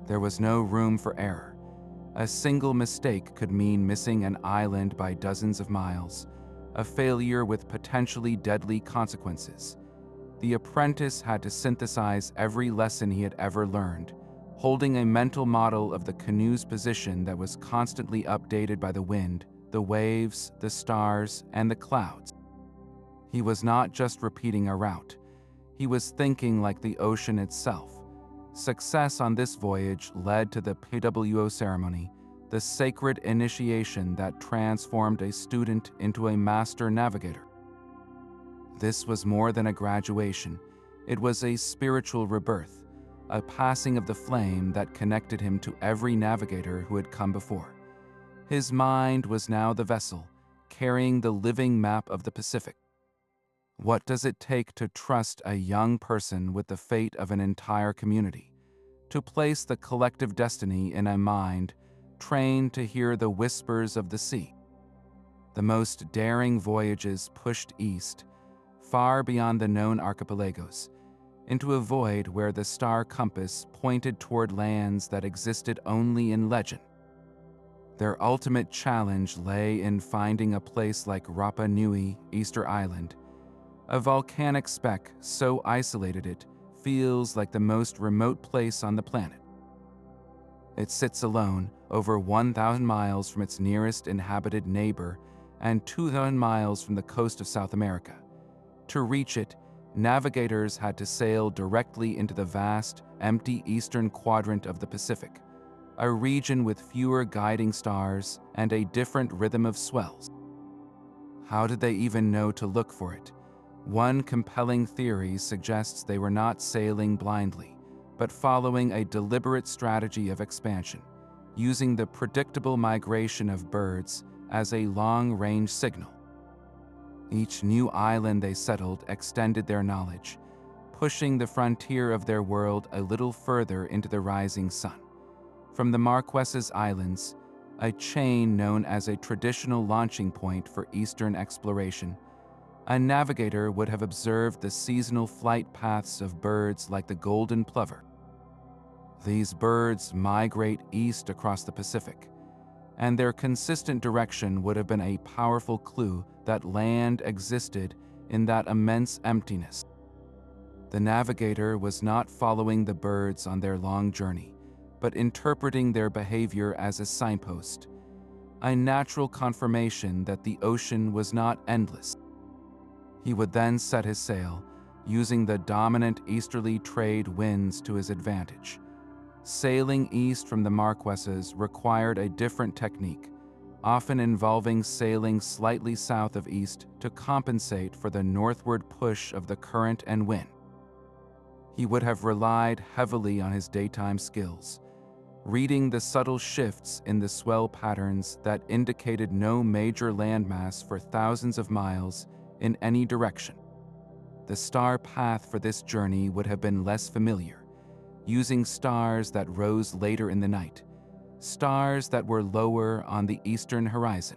There was no room for error. A single mistake could mean missing an island by dozens of miles, a failure with potentially deadly consequences. The apprentice had to synthesize every lesson he had ever learned, holding a mental model of the canoe's position that was constantly updated by the wind, the waves, the stars, and the clouds. He was not just repeating a route. He was thinking like the ocean itself. Success on this voyage led to the PWO ceremony, the sacred initiation that transformed a student into a master navigator. This was more than a graduation. It was a spiritual rebirth, a passing of the flame that connected him to every navigator who had come before. His mind was now the vessel, carrying the living map of the Pacific. What does it take to trust a young person with the fate of an entire community? To place the collective destiny in a mind trained to hear the whispers of the sea? The most daring voyages pushed east, far beyond the known archipelagos, into a void where the star compass pointed toward lands that existed only in legend. Their ultimate challenge lay in finding a place like Rapa Nui, Easter Island. A volcanic speck so isolated it feels like the most remote place on the planet. It sits alone, over 1,000 miles from its nearest inhabited neighbor and 2,000 miles from the coast of South America. To reach it, navigators had to sail directly into the vast, empty eastern quadrant of the Pacific, a region with fewer guiding stars and a different rhythm of swells. How did they even know to look for it? One compelling theory suggests they were not sailing blindly, but following a deliberate strategy of expansion, using the predictable migration of birds as a long-range signal. Each new island they settled extended their knowledge, pushing the frontier of their world a little further into the rising sun. From the Marquesas Islands, a chain known as a traditional launching point for Eastern exploration, a navigator would have observed the seasonal flight paths of birds like the golden plover. These birds migrate east across the Pacific, and their consistent direction would have been a powerful clue that land existed in that immense emptiness. The navigator was not following the birds on their long journey, but interpreting their behavior as a signpost, a natural confirmation that the ocean was not endless. He would then set his sail, using the dominant easterly trade winds to his advantage. Sailing east from the Marquesas required a different technique, often involving sailing slightly south of east to compensate for the northward push of the current and wind. He would have relied heavily on his daytime skills, reading the subtle shifts in the swell patterns that indicated no major landmass for thousands of miles in any direction. The star path for this journey would have been less familiar, using stars that rose later in the night, stars that were lower on the eastern horizon.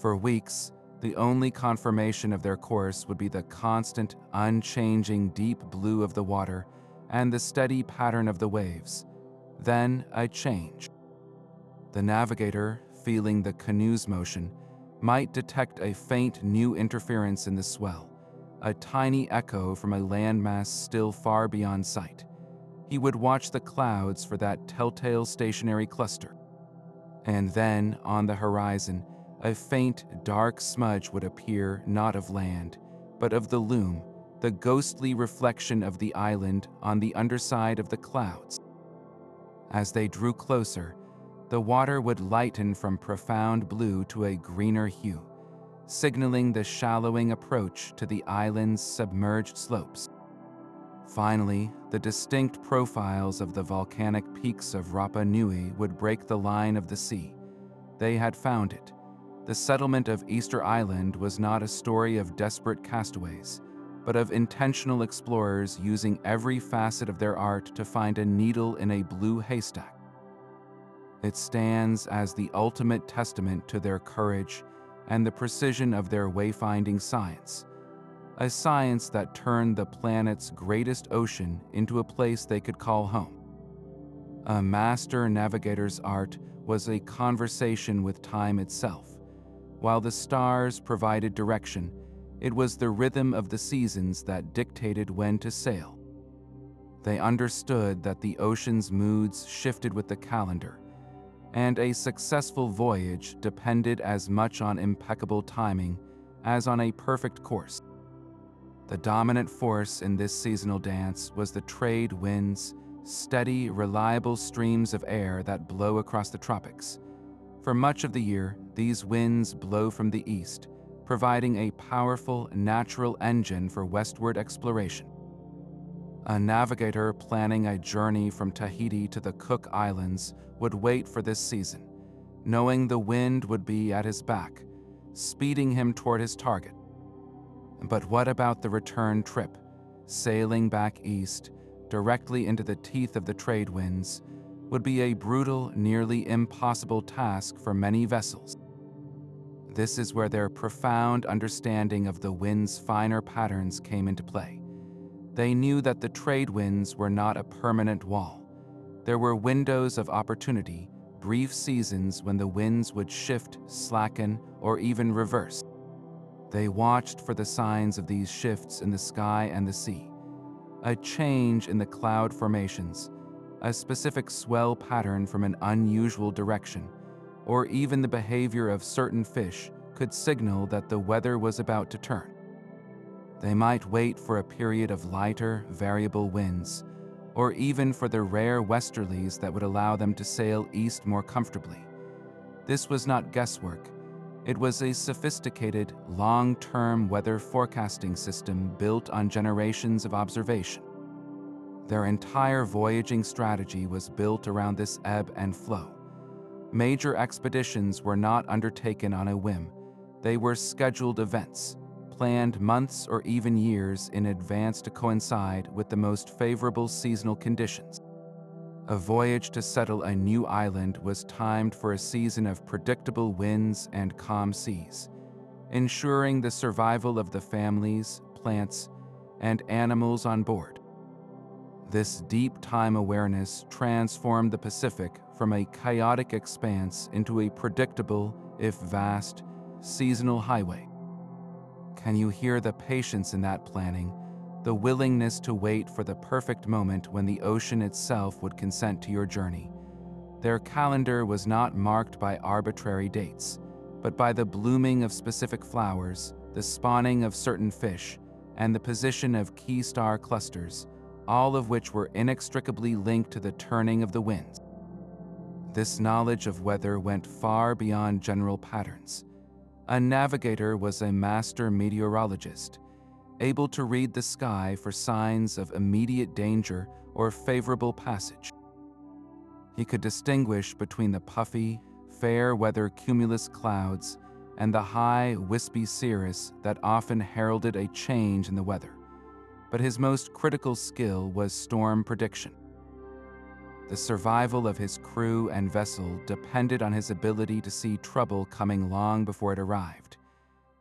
For weeks, the only confirmation of their course would be the constant, unchanging deep blue of the water and the steady pattern of the waves. Then a change. The navigator, feeling the canoe's motion, might detect a faint new interference in the swell, a tiny echo from a landmass still far beyond sight. He would watch the clouds for that telltale stationary cluster. And then, on the horizon, a faint, dark smudge would appear, not of land, but of the loom, the ghostly reflection of the island on the underside of the clouds. As they drew closer, the water would lighten from profound blue to a greener hue, signaling the shallowing approach to the island's submerged slopes. Finally, the distinct profiles of the volcanic peaks of Rapa Nui would break the line of the sea. They had found it. The settlement of Easter Island was not a story of desperate castaways, but of intentional explorers using every facet of their art to find a needle in a blue haystack. It stands as the ultimate testament to their courage and the precision of their wayfinding science, a science that turned the planet's greatest ocean into a place they could call home. A master navigator's art was a conversation with time itself. While the stars provided direction, it was the rhythm of the seasons that dictated when to sail. They understood that the ocean's moods shifted with the calendar, and a successful voyage depended as much on impeccable timing as on a perfect course. The dominant force in this seasonal dance was the trade winds, steady, reliable streams of air that blow across the tropics. For much of the year, these winds blow from the east, providing a powerful, natural engine for westward exploration. A navigator planning a journey from Tahiti to the Cook Islands would wait for this season, knowing the wind would be at his back, speeding him toward his target. But what about the return trip? Sailing back east, directly into the teeth of the trade winds, would be a brutal, nearly impossible task for many vessels. This is where their profound understanding of the wind's finer patterns came into play. They knew that the trade winds were not a permanent wall. There were windows of opportunity, brief seasons when the winds would shift, slacken, or even reverse. They watched for the signs of these shifts in the sky and the sea. A change in the cloud formations, a specific swell pattern from an unusual direction, or even the behavior of certain fish could signal that the weather was about to turn. They might wait for a period of lighter, variable winds, or even for the rare westerlies that would allow them to sail east more comfortably. This was not guesswork. It was a sophisticated, long-term weather forecasting system built on generations of observation. Their entire voyaging strategy was built around this ebb and flow. Major expeditions were not undertaken on a whim. They were scheduled events, planned months or even years in advance to coincide with the most favorable seasonal conditions. A voyage to settle a new island was timed for a season of predictable winds and calm seas, ensuring the survival of the families, plants, and animals on board. This deep time awareness transformed the Pacific from a chaotic expanse into a predictable, if vast, seasonal highway. Can you hear the patience in that planning, the willingness to wait for the perfect moment when the ocean itself would consent to your journey? Their calendar was not marked by arbitrary dates, but by the blooming of specific flowers, the spawning of certain fish, and the position of key star clusters, all of which were inextricably linked to the turning of the winds. This knowledge of weather went far beyond general patterns. A navigator was a master meteorologist, able to read the sky for signs of immediate danger or favorable passage. He could distinguish between the puffy, fair-weather cumulus clouds and the high, wispy cirrus that often heralded a change in the weather. But his most critical skill was storm prediction. The survival of his crew and vessel depended on his ability to see trouble coming long before it arrived.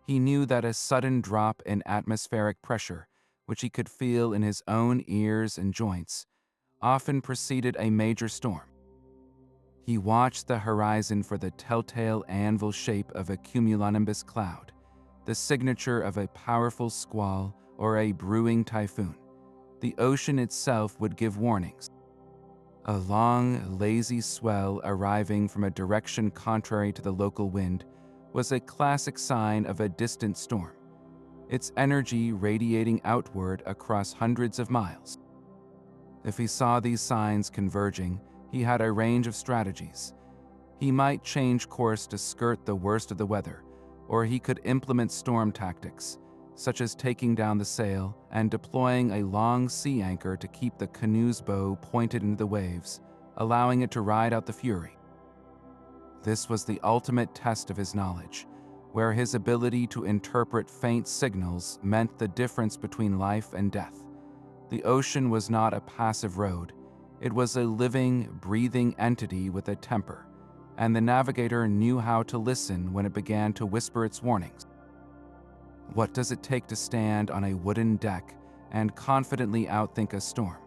He knew that a sudden drop in atmospheric pressure, which he could feel in his own ears and joints, often preceded a major storm. He watched the horizon for the telltale anvil shape of a cumulonimbus cloud, the signature of a powerful squall or a brewing typhoon. The ocean itself would give warnings. A long, lazy swell arriving from a direction contrary to the local wind was a classic sign of a distant storm, its energy radiating outward across hundreds of miles. If he saw these signs converging, He had a range of strategies. He might change course to skirt the worst of the weather, or he could implement storm tactics, such as taking down the sail and deploying a long sea anchor to keep the canoe's bow pointed into the waves, allowing it to ride out the fury. This was the ultimate test of his knowledge, where his ability to interpret faint signals meant the difference between life and death. The ocean was not a passive road. It was a living, breathing entity with a temper, and the navigator knew how to listen when it began to whisper its warnings. What does it take to stand on a wooden deck and confidently outthink a storm?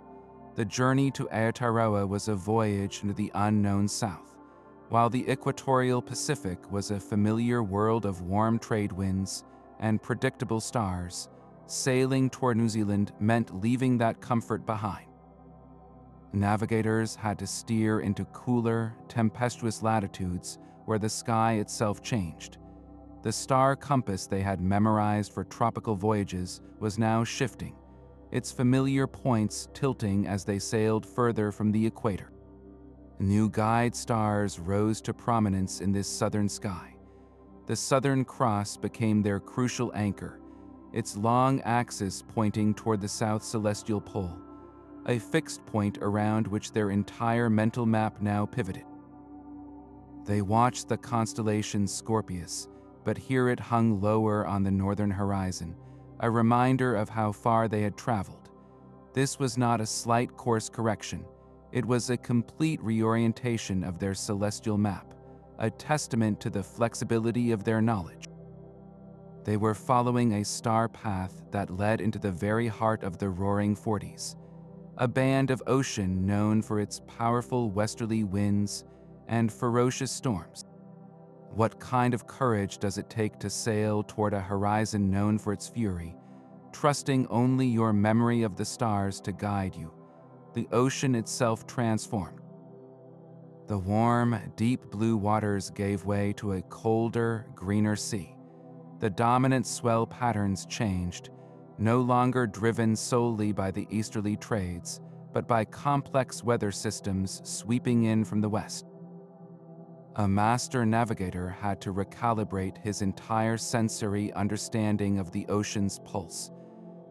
The journey to Aotearoa was a voyage into the unknown south, while the equatorial Pacific was a familiar world of warm trade winds and predictable stars. Sailing toward New Zealand meant leaving that comfort behind. Navigators had to steer into cooler, tempestuous latitudes where the sky itself changed. The star compass they had memorized for tropical voyages was now shifting, its familiar points tilting as they sailed further from the equator. New guide stars rose to prominence in this southern sky. The Southern Cross became their crucial anchor, its long axis pointing toward the South Celestial Pole, a fixed point around which their entire mental map now pivoted. They watched the constellation Scorpius, but here it hung lower on the northern horizon, a reminder of how far they had traveled. This was not a slight course correction. It was a complete reorientation of their celestial map, a testament to the flexibility of their knowledge. They were following a star path that led into the very heart of the Roaring Forties, a band of ocean known for its powerful westerly winds and ferocious storms. What kind of courage does it take to sail toward a horizon known for its fury, trusting only your memory of the stars to guide you? The ocean itself transformed. The warm, deep blue waters gave way to a colder, greener sea. The dominant swell patterns changed, no longer driven solely by the easterly trades, but by complex weather systems sweeping in from the west. A master navigator had to recalibrate his entire sensory understanding of the ocean's pulse,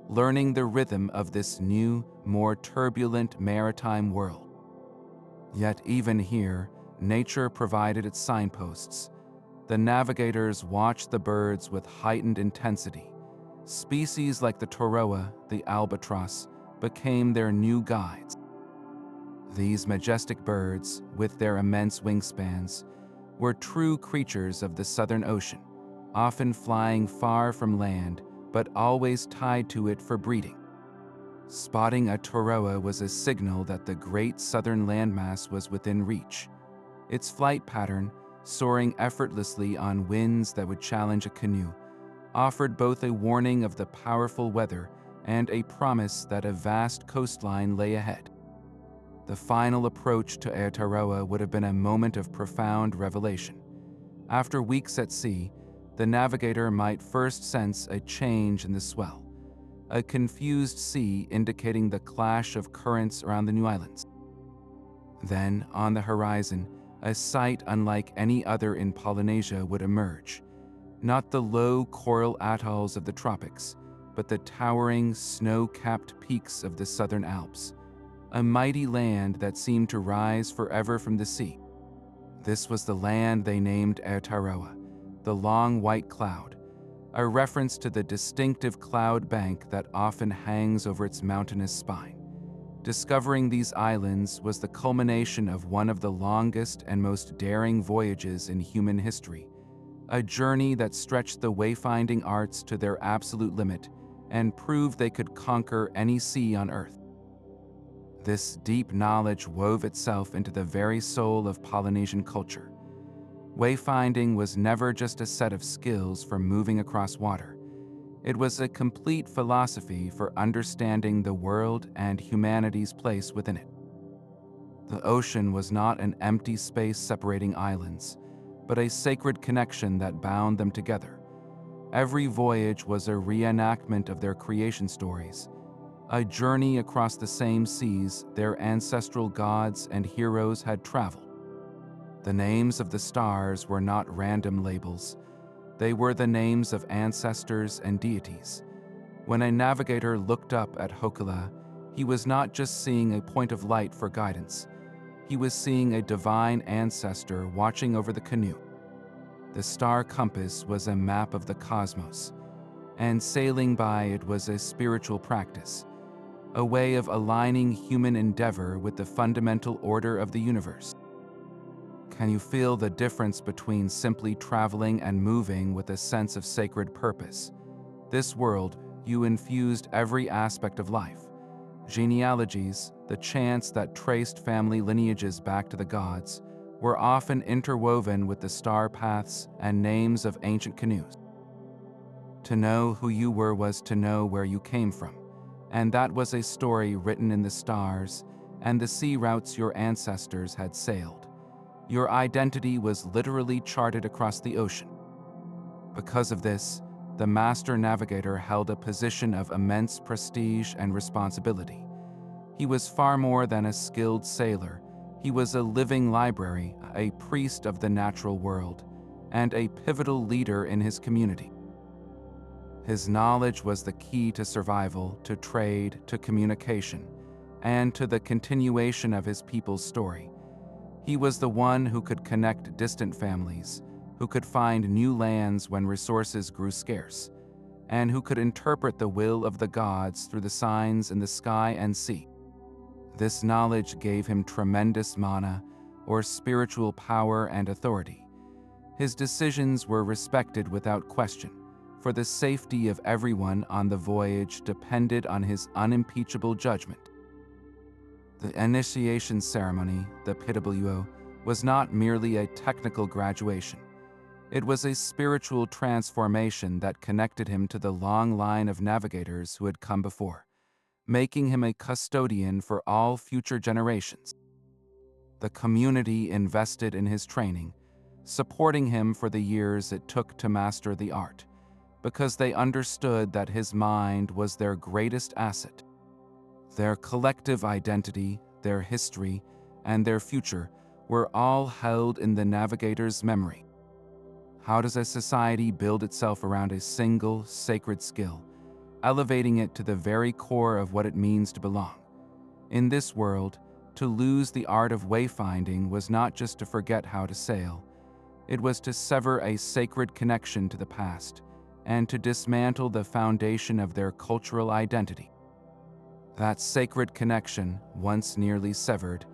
learning the rhythm of this new, more turbulent maritime world. Yet even here, nature provided its signposts. The navigators watched the birds with heightened intensity. Species like the toroa, the albatross, became their new guides. These majestic birds, with their immense wingspans, were true creatures of the Southern Ocean, often flying far from land, but always tied to it for breeding. Spotting a toroa was a signal that the great southern landmass was within reach. Its flight pattern, soaring effortlessly on winds that would challenge a canoe, offered both a warning of the powerful weather and a promise that a vast coastline lay ahead. The final approach to Aotearoa would have been a moment of profound revelation. After weeks at sea, the navigator might first sense a change in the swell, a confused sea indicating the clash of currents around the new islands. Then, on the horizon, a sight unlike any other in Polynesia would emerge. Not the low coral atolls of the tropics, but the towering, snow-capped peaks of the southern Alps, a mighty land that seemed to rise forever from the sea. This was the land they named Aotearoa, the long white cloud, a reference to the distinctive cloud bank that often hangs over its mountainous spine. Discovering these islands was the culmination of one of the longest and most daring voyages in human history, a journey that stretched the wayfinding arts to their absolute limit and proved they could conquer any sea on Earth. This deep knowledge wove itself into the very soul of Polynesian culture. Wayfinding was never just a set of skills for moving across water. It was a complete philosophy for understanding the world and humanity's place within it. The ocean was not an empty space separating islands, but a sacred connection that bound them together. Every voyage was a reenactment of their creation stories, a journey across the same seas their ancestral gods and heroes had traveled. The names of the stars were not random labels. They were the names of ancestors and deities. When a navigator looked up at Hokula, he was not just seeing a point of light for guidance. He was seeing a divine ancestor watching over the canoe. The star compass was a map of the cosmos, and sailing by it was a spiritual practice, a way of aligning human endeavor with the fundamental order of the universe. Can you feel the difference between simply traveling and moving with a sense of sacred purpose? This world, you infused every aspect of life. Genealogies, the chants that traced family lineages back to the gods, were often interwoven with the star paths and names of ancient canoes. To know who you were was to know where you came from, and that was a story written in the stars and the sea routes your ancestors had sailed. Your identity was literally charted across the ocean. Because of this, the master navigator held a position of immense prestige and responsibility. He was far more than a skilled sailor. He was a living library, a priest of the natural world, and a pivotal leader in his community. His knowledge was the key to survival, to trade, to communication, and to the continuation of his people's story. He was the one who could connect distant families, who could find new lands when resources grew scarce, and who could interpret the will of the gods through the signs in the sky and sea. This knowledge gave him tremendous mana, or spiritual power and authority. His decisions were respected without question, for the safety of everyone on the voyage depended on his unimpeachable judgment. The initiation ceremony, the PWO, was not merely a technical graduation. It was a spiritual transformation that connected him to the long line of navigators who had come before, making him a custodian for all future generations. The community invested in his training, supporting him for the years it took to master the art, because they understood that his mind was their greatest asset. Their collective identity, their history, and their future were all held in the navigator's memory. How does a society build itself around a single, sacred skill, elevating it to the very core of what it means to belong? In this world, to lose the art of wayfinding was not just to forget how to sail. It was to sever a sacred connection to the past and to dismantle the foundation of their cultural identity. That sacred connection, once nearly severed,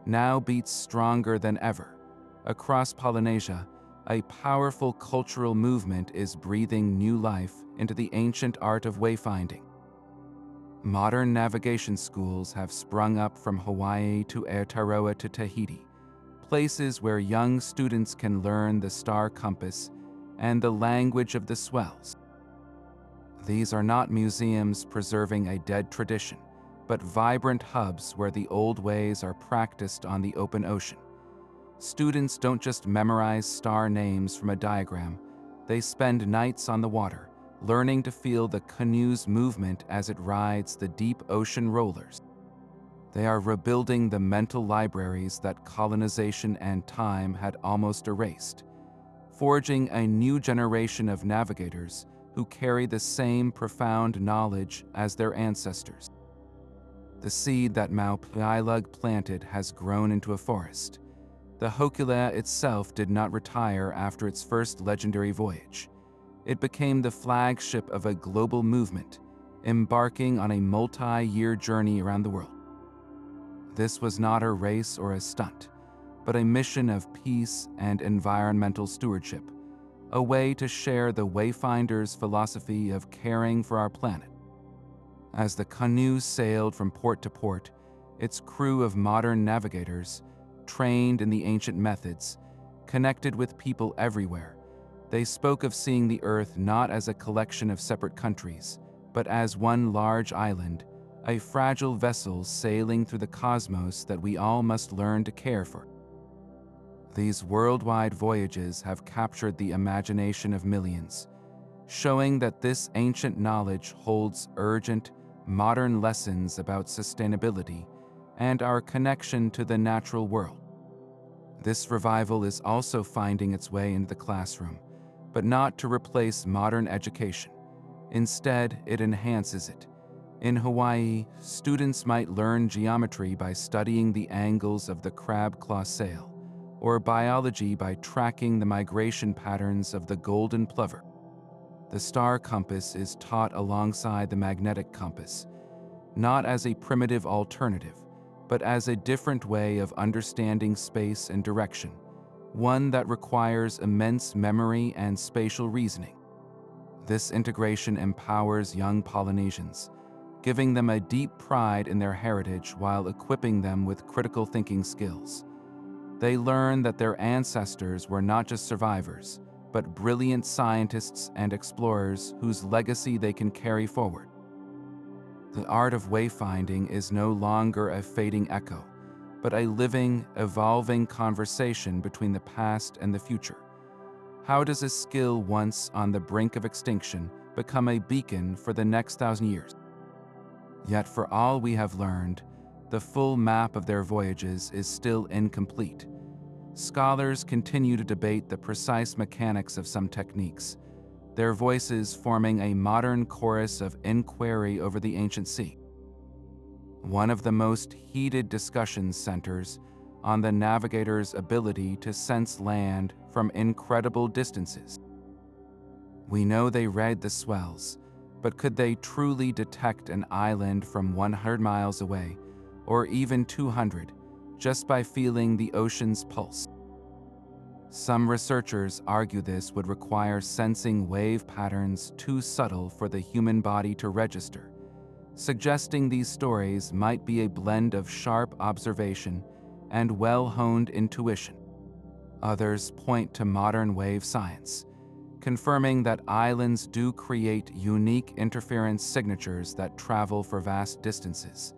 now beats stronger than ever. Across Polynesia, a powerful cultural movement is breathing new life into the ancient art of wayfinding. Modern navigation schools have sprung up from Hawaii to Aotearoa to Tahiti, places where young students can learn the star compass and the language of the swells. These are not museums preserving a dead tradition, but vibrant hubs where the old ways are practiced on the open ocean. Students don't just memorize star names from a diagram, they spend nights on the water, learning to feel the canoe's movement as it rides the deep ocean rollers. They are rebuilding the mental libraries that colonization and time had almost erased, forging a new generation of navigators who carry the same profound knowledge as their ancestors. The seed that Maupiailug planted has grown into a forest. The Hokula itself did not retire after its first legendary voyage. It became the flagship of a global movement, embarking on a multi-year journey around the world. This was not a race or a stunt, but a mission of peace and environmental stewardship, a way to share the Wayfinder's philosophy of caring for our planet. As the canoe sailed from port to port, its crew of modern navigators, trained in the ancient methods, connected with people everywhere. They spoke of seeing the Earth not as a collection of separate countries, but as one large island, a fragile vessel sailing through the cosmos that we all must learn to care for. These worldwide voyages have captured the imagination of millions, showing that this ancient knowledge holds urgent, modern lessons about sustainability, and our connection to the natural world. This revival is also finding its way into the classroom, but not to replace modern education. Instead, it enhances it. In Hawaii, students might learn geometry by studying the angles of the crab claw sail, or biology by tracking the migration patterns of the golden plover. The star compass is taught alongside the magnetic compass, not as a primitive alternative, but as a different way of understanding space and direction, one that requires immense memory and spatial reasoning. This integration empowers young Polynesians, giving them a deep pride in their heritage while equipping them with critical thinking skills. They learn that their ancestors were not just survivors, but brilliant scientists and explorers whose legacy they can carry forward. The art of wayfinding is no longer a fading echo, but a living, evolving conversation between the past and the future. How does a skill once on the brink of extinction become a beacon for the next 1,000 years? Yet for all we have learned, the full map of their voyages is still incomplete. Scholars continue to debate the precise mechanics of some techniques, their voices forming a modern chorus of inquiry over the ancient sea. One of the most heated discussions centers on the navigators' ability to sense land from incredible distances. We know they read the swells, but could they truly detect an island from 100 miles away, or even 200, just by feeling the ocean's pulse? Some researchers argue this would require sensing wave patterns too subtle for the human body to register, suggesting these stories might be a blend of sharp observation and well-honed intuition. Others point to modern wave science, confirming that islands do create unique interference signatures that travel for vast distances,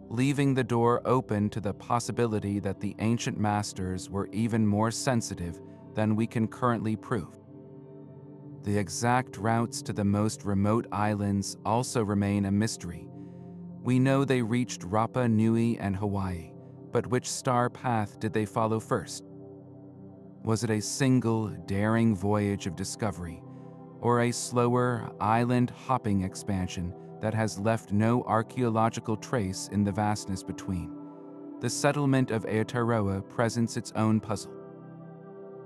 leaving the door open to the possibility that the ancient masters were even more sensitive than we can currently prove. The exact routes to the most remote islands also remain a mystery. We know they reached Rapa Nui and Hawaii, but which star path did they follow first? Was it a single, daring voyage of discovery, or a slower, island-hopping expansion that has left no archaeological trace in the vastness between? The settlement of Aotearoa presents its own puzzle.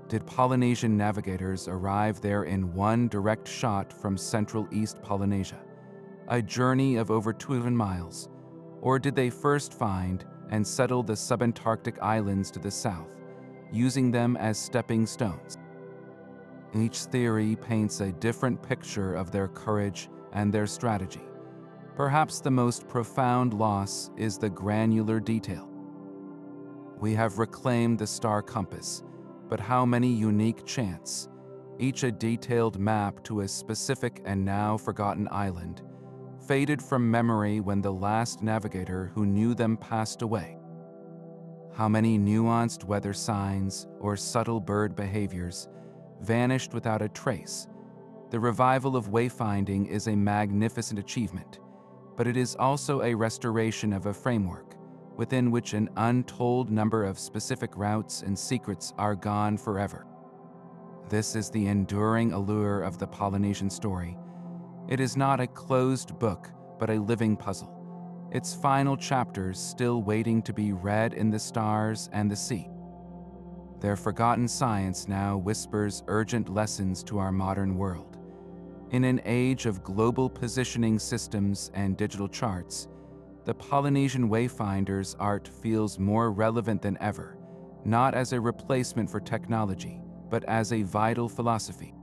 Did Polynesian navigators arrive there in one direct shot from Central East Polynesia, a journey of over 200 miles, or did they first find and settle the subantarctic islands to the south, using them as stepping stones? Each theory paints a different picture of their courage and their strategy. Perhaps the most profound loss is the granular detail. We have reclaimed the star compass, but how many unique chants, each a detailed map to a specific and now forgotten island, faded from memory when the last navigator who knew them passed away? How many nuanced weather signs or subtle bird behaviors vanished without a trace? The revival of wayfinding is a magnificent achievement, but it is also a restoration of a framework within which an untold number of specific routes and secrets are gone forever. This is the enduring allure of the Polynesian story. It is not a closed book, but a living puzzle, its final chapters still waiting to be read in the stars and the sea. Their forgotten science now whispers urgent lessons to our modern world. In an age of global positioning systems and digital charts, the Polynesian wayfinder's art feels more relevant than ever, not as a replacement for technology, but as a vital philosophy.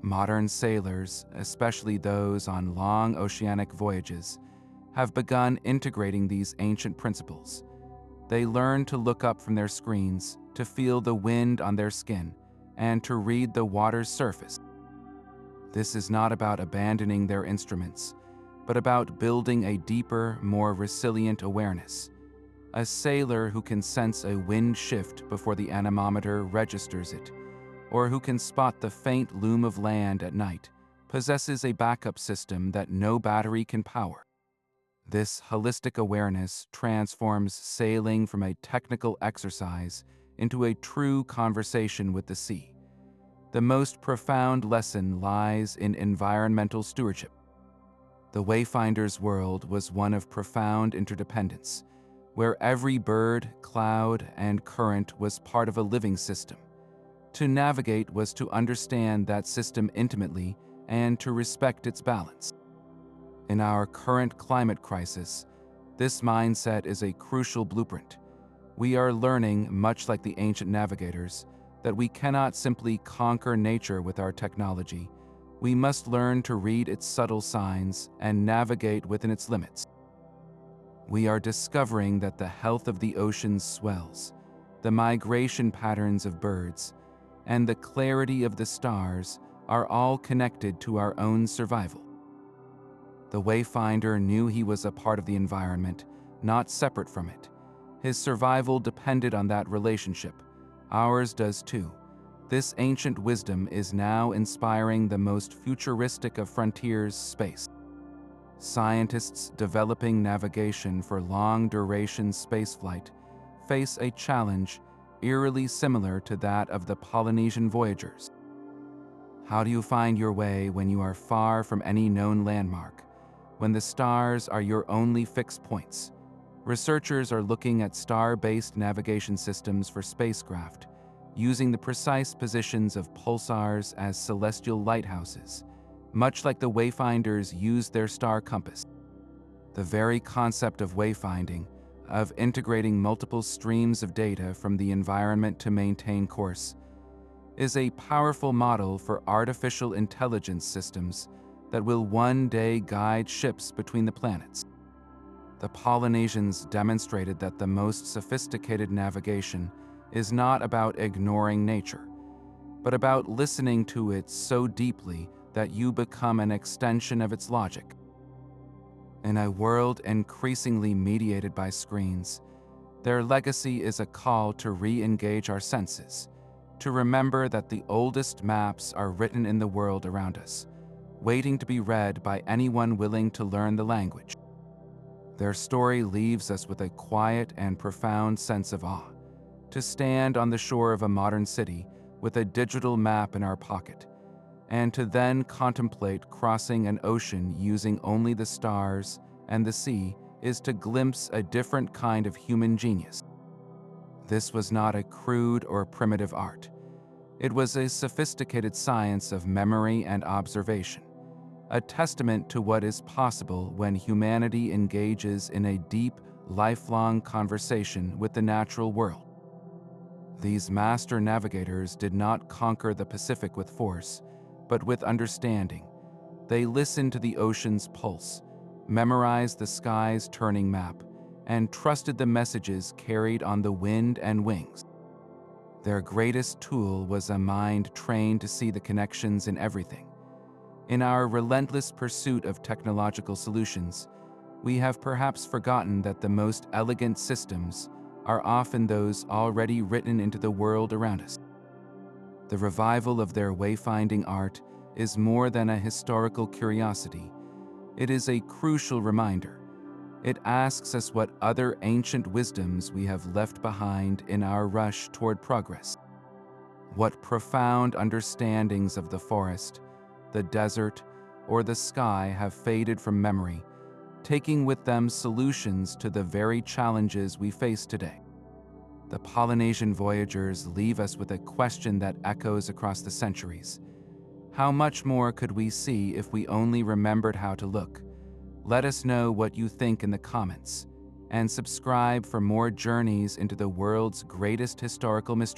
Modern sailors, especially those on long oceanic voyages, have begun integrating these ancient principles. They learn to look up from their screens, to feel the wind on their skin, and to read the water's surface. This is not about abandoning their instruments, but about building a deeper, more resilient awareness. A sailor who can sense a wind shift before the anemometer registers it, or who can spot the faint loom of land at night, possesses a backup system that no battery can power. This holistic awareness transforms sailing from a technical exercise into a true conversation with the sea. The most profound lesson lies in environmental stewardship. The Wayfinder's world was one of profound interdependence, where every bird, cloud, and current was part of a living system. To navigate was to understand that system intimately and to respect its balance. In our current climate crisis, this mindset is a crucial blueprint. We are learning, much like the ancient navigators, that we cannot simply conquer nature with our technology. We must learn to read its subtle signs and navigate within its limits. We are discovering that the health of the ocean's swells, the migration patterns of birds, and the clarity of the stars are all connected to our own survival. The Wayfinder knew he was a part of the environment, not separate from it. His survival depended on that relationship. Ours does too. This ancient wisdom is now inspiring the most futuristic of frontiers, space. Scientists developing navigation for long-duration spaceflight face a challenge eerily similar to that of the Polynesian voyagers. How do you find your way when you are far from any known landmark, when the stars are your only fixed points? Researchers are looking at star-based navigation systems for spacecraft, using the precise positions of pulsars as celestial lighthouses, much like the Wayfinders used their star compass. The very concept of wayfinding, of integrating multiple streams of data from the environment to maintain course, is a powerful model for artificial intelligence systems that will one day guide ships between the planets. The Polynesians demonstrated that the most sophisticated navigation is not about ignoring nature, but about listening to it so deeply that you become an extension of its logic. In a world increasingly mediated by screens, their legacy is a call to re-engage our senses, to remember that the oldest maps are written in the world around us, waiting to be read by anyone willing to learn the language. Their story leaves us with a quiet and profound sense of awe. To stand on the shore of a modern city with a digital map in our pocket, and to then contemplate crossing an ocean using only the stars and the sea is to glimpse a different kind of human genius. This was not a crude or primitive art. It was a sophisticated science of memory and observation, a testament to what is possible when humanity engages in a deep, lifelong conversation with the natural world. These master navigators did not conquer the Pacific with force, but with understanding. They listened to the ocean's pulse, memorized the sky's turning map, and trusted the messages carried on the wind and wings. Their greatest tool was a mind trained to see the connections in everything. In our relentless pursuit of technological solutions, we have perhaps forgotten that the most elegant systems are often those already written into the world around us. The revival of their wayfinding art is more than a historical curiosity. It is a crucial reminder. It asks us what other ancient wisdoms we have left behind in our rush toward progress. What profound understandings of the forest, the desert, or the sky have faded from memory, taking with them solutions to the very challenges we face today. The Polynesian voyagers leave us with a question that echoes across the centuries. How much more could we see if we only remembered how to look? Let us know what you think in the comments, and subscribe for more journeys into the world's greatest historical mysteries.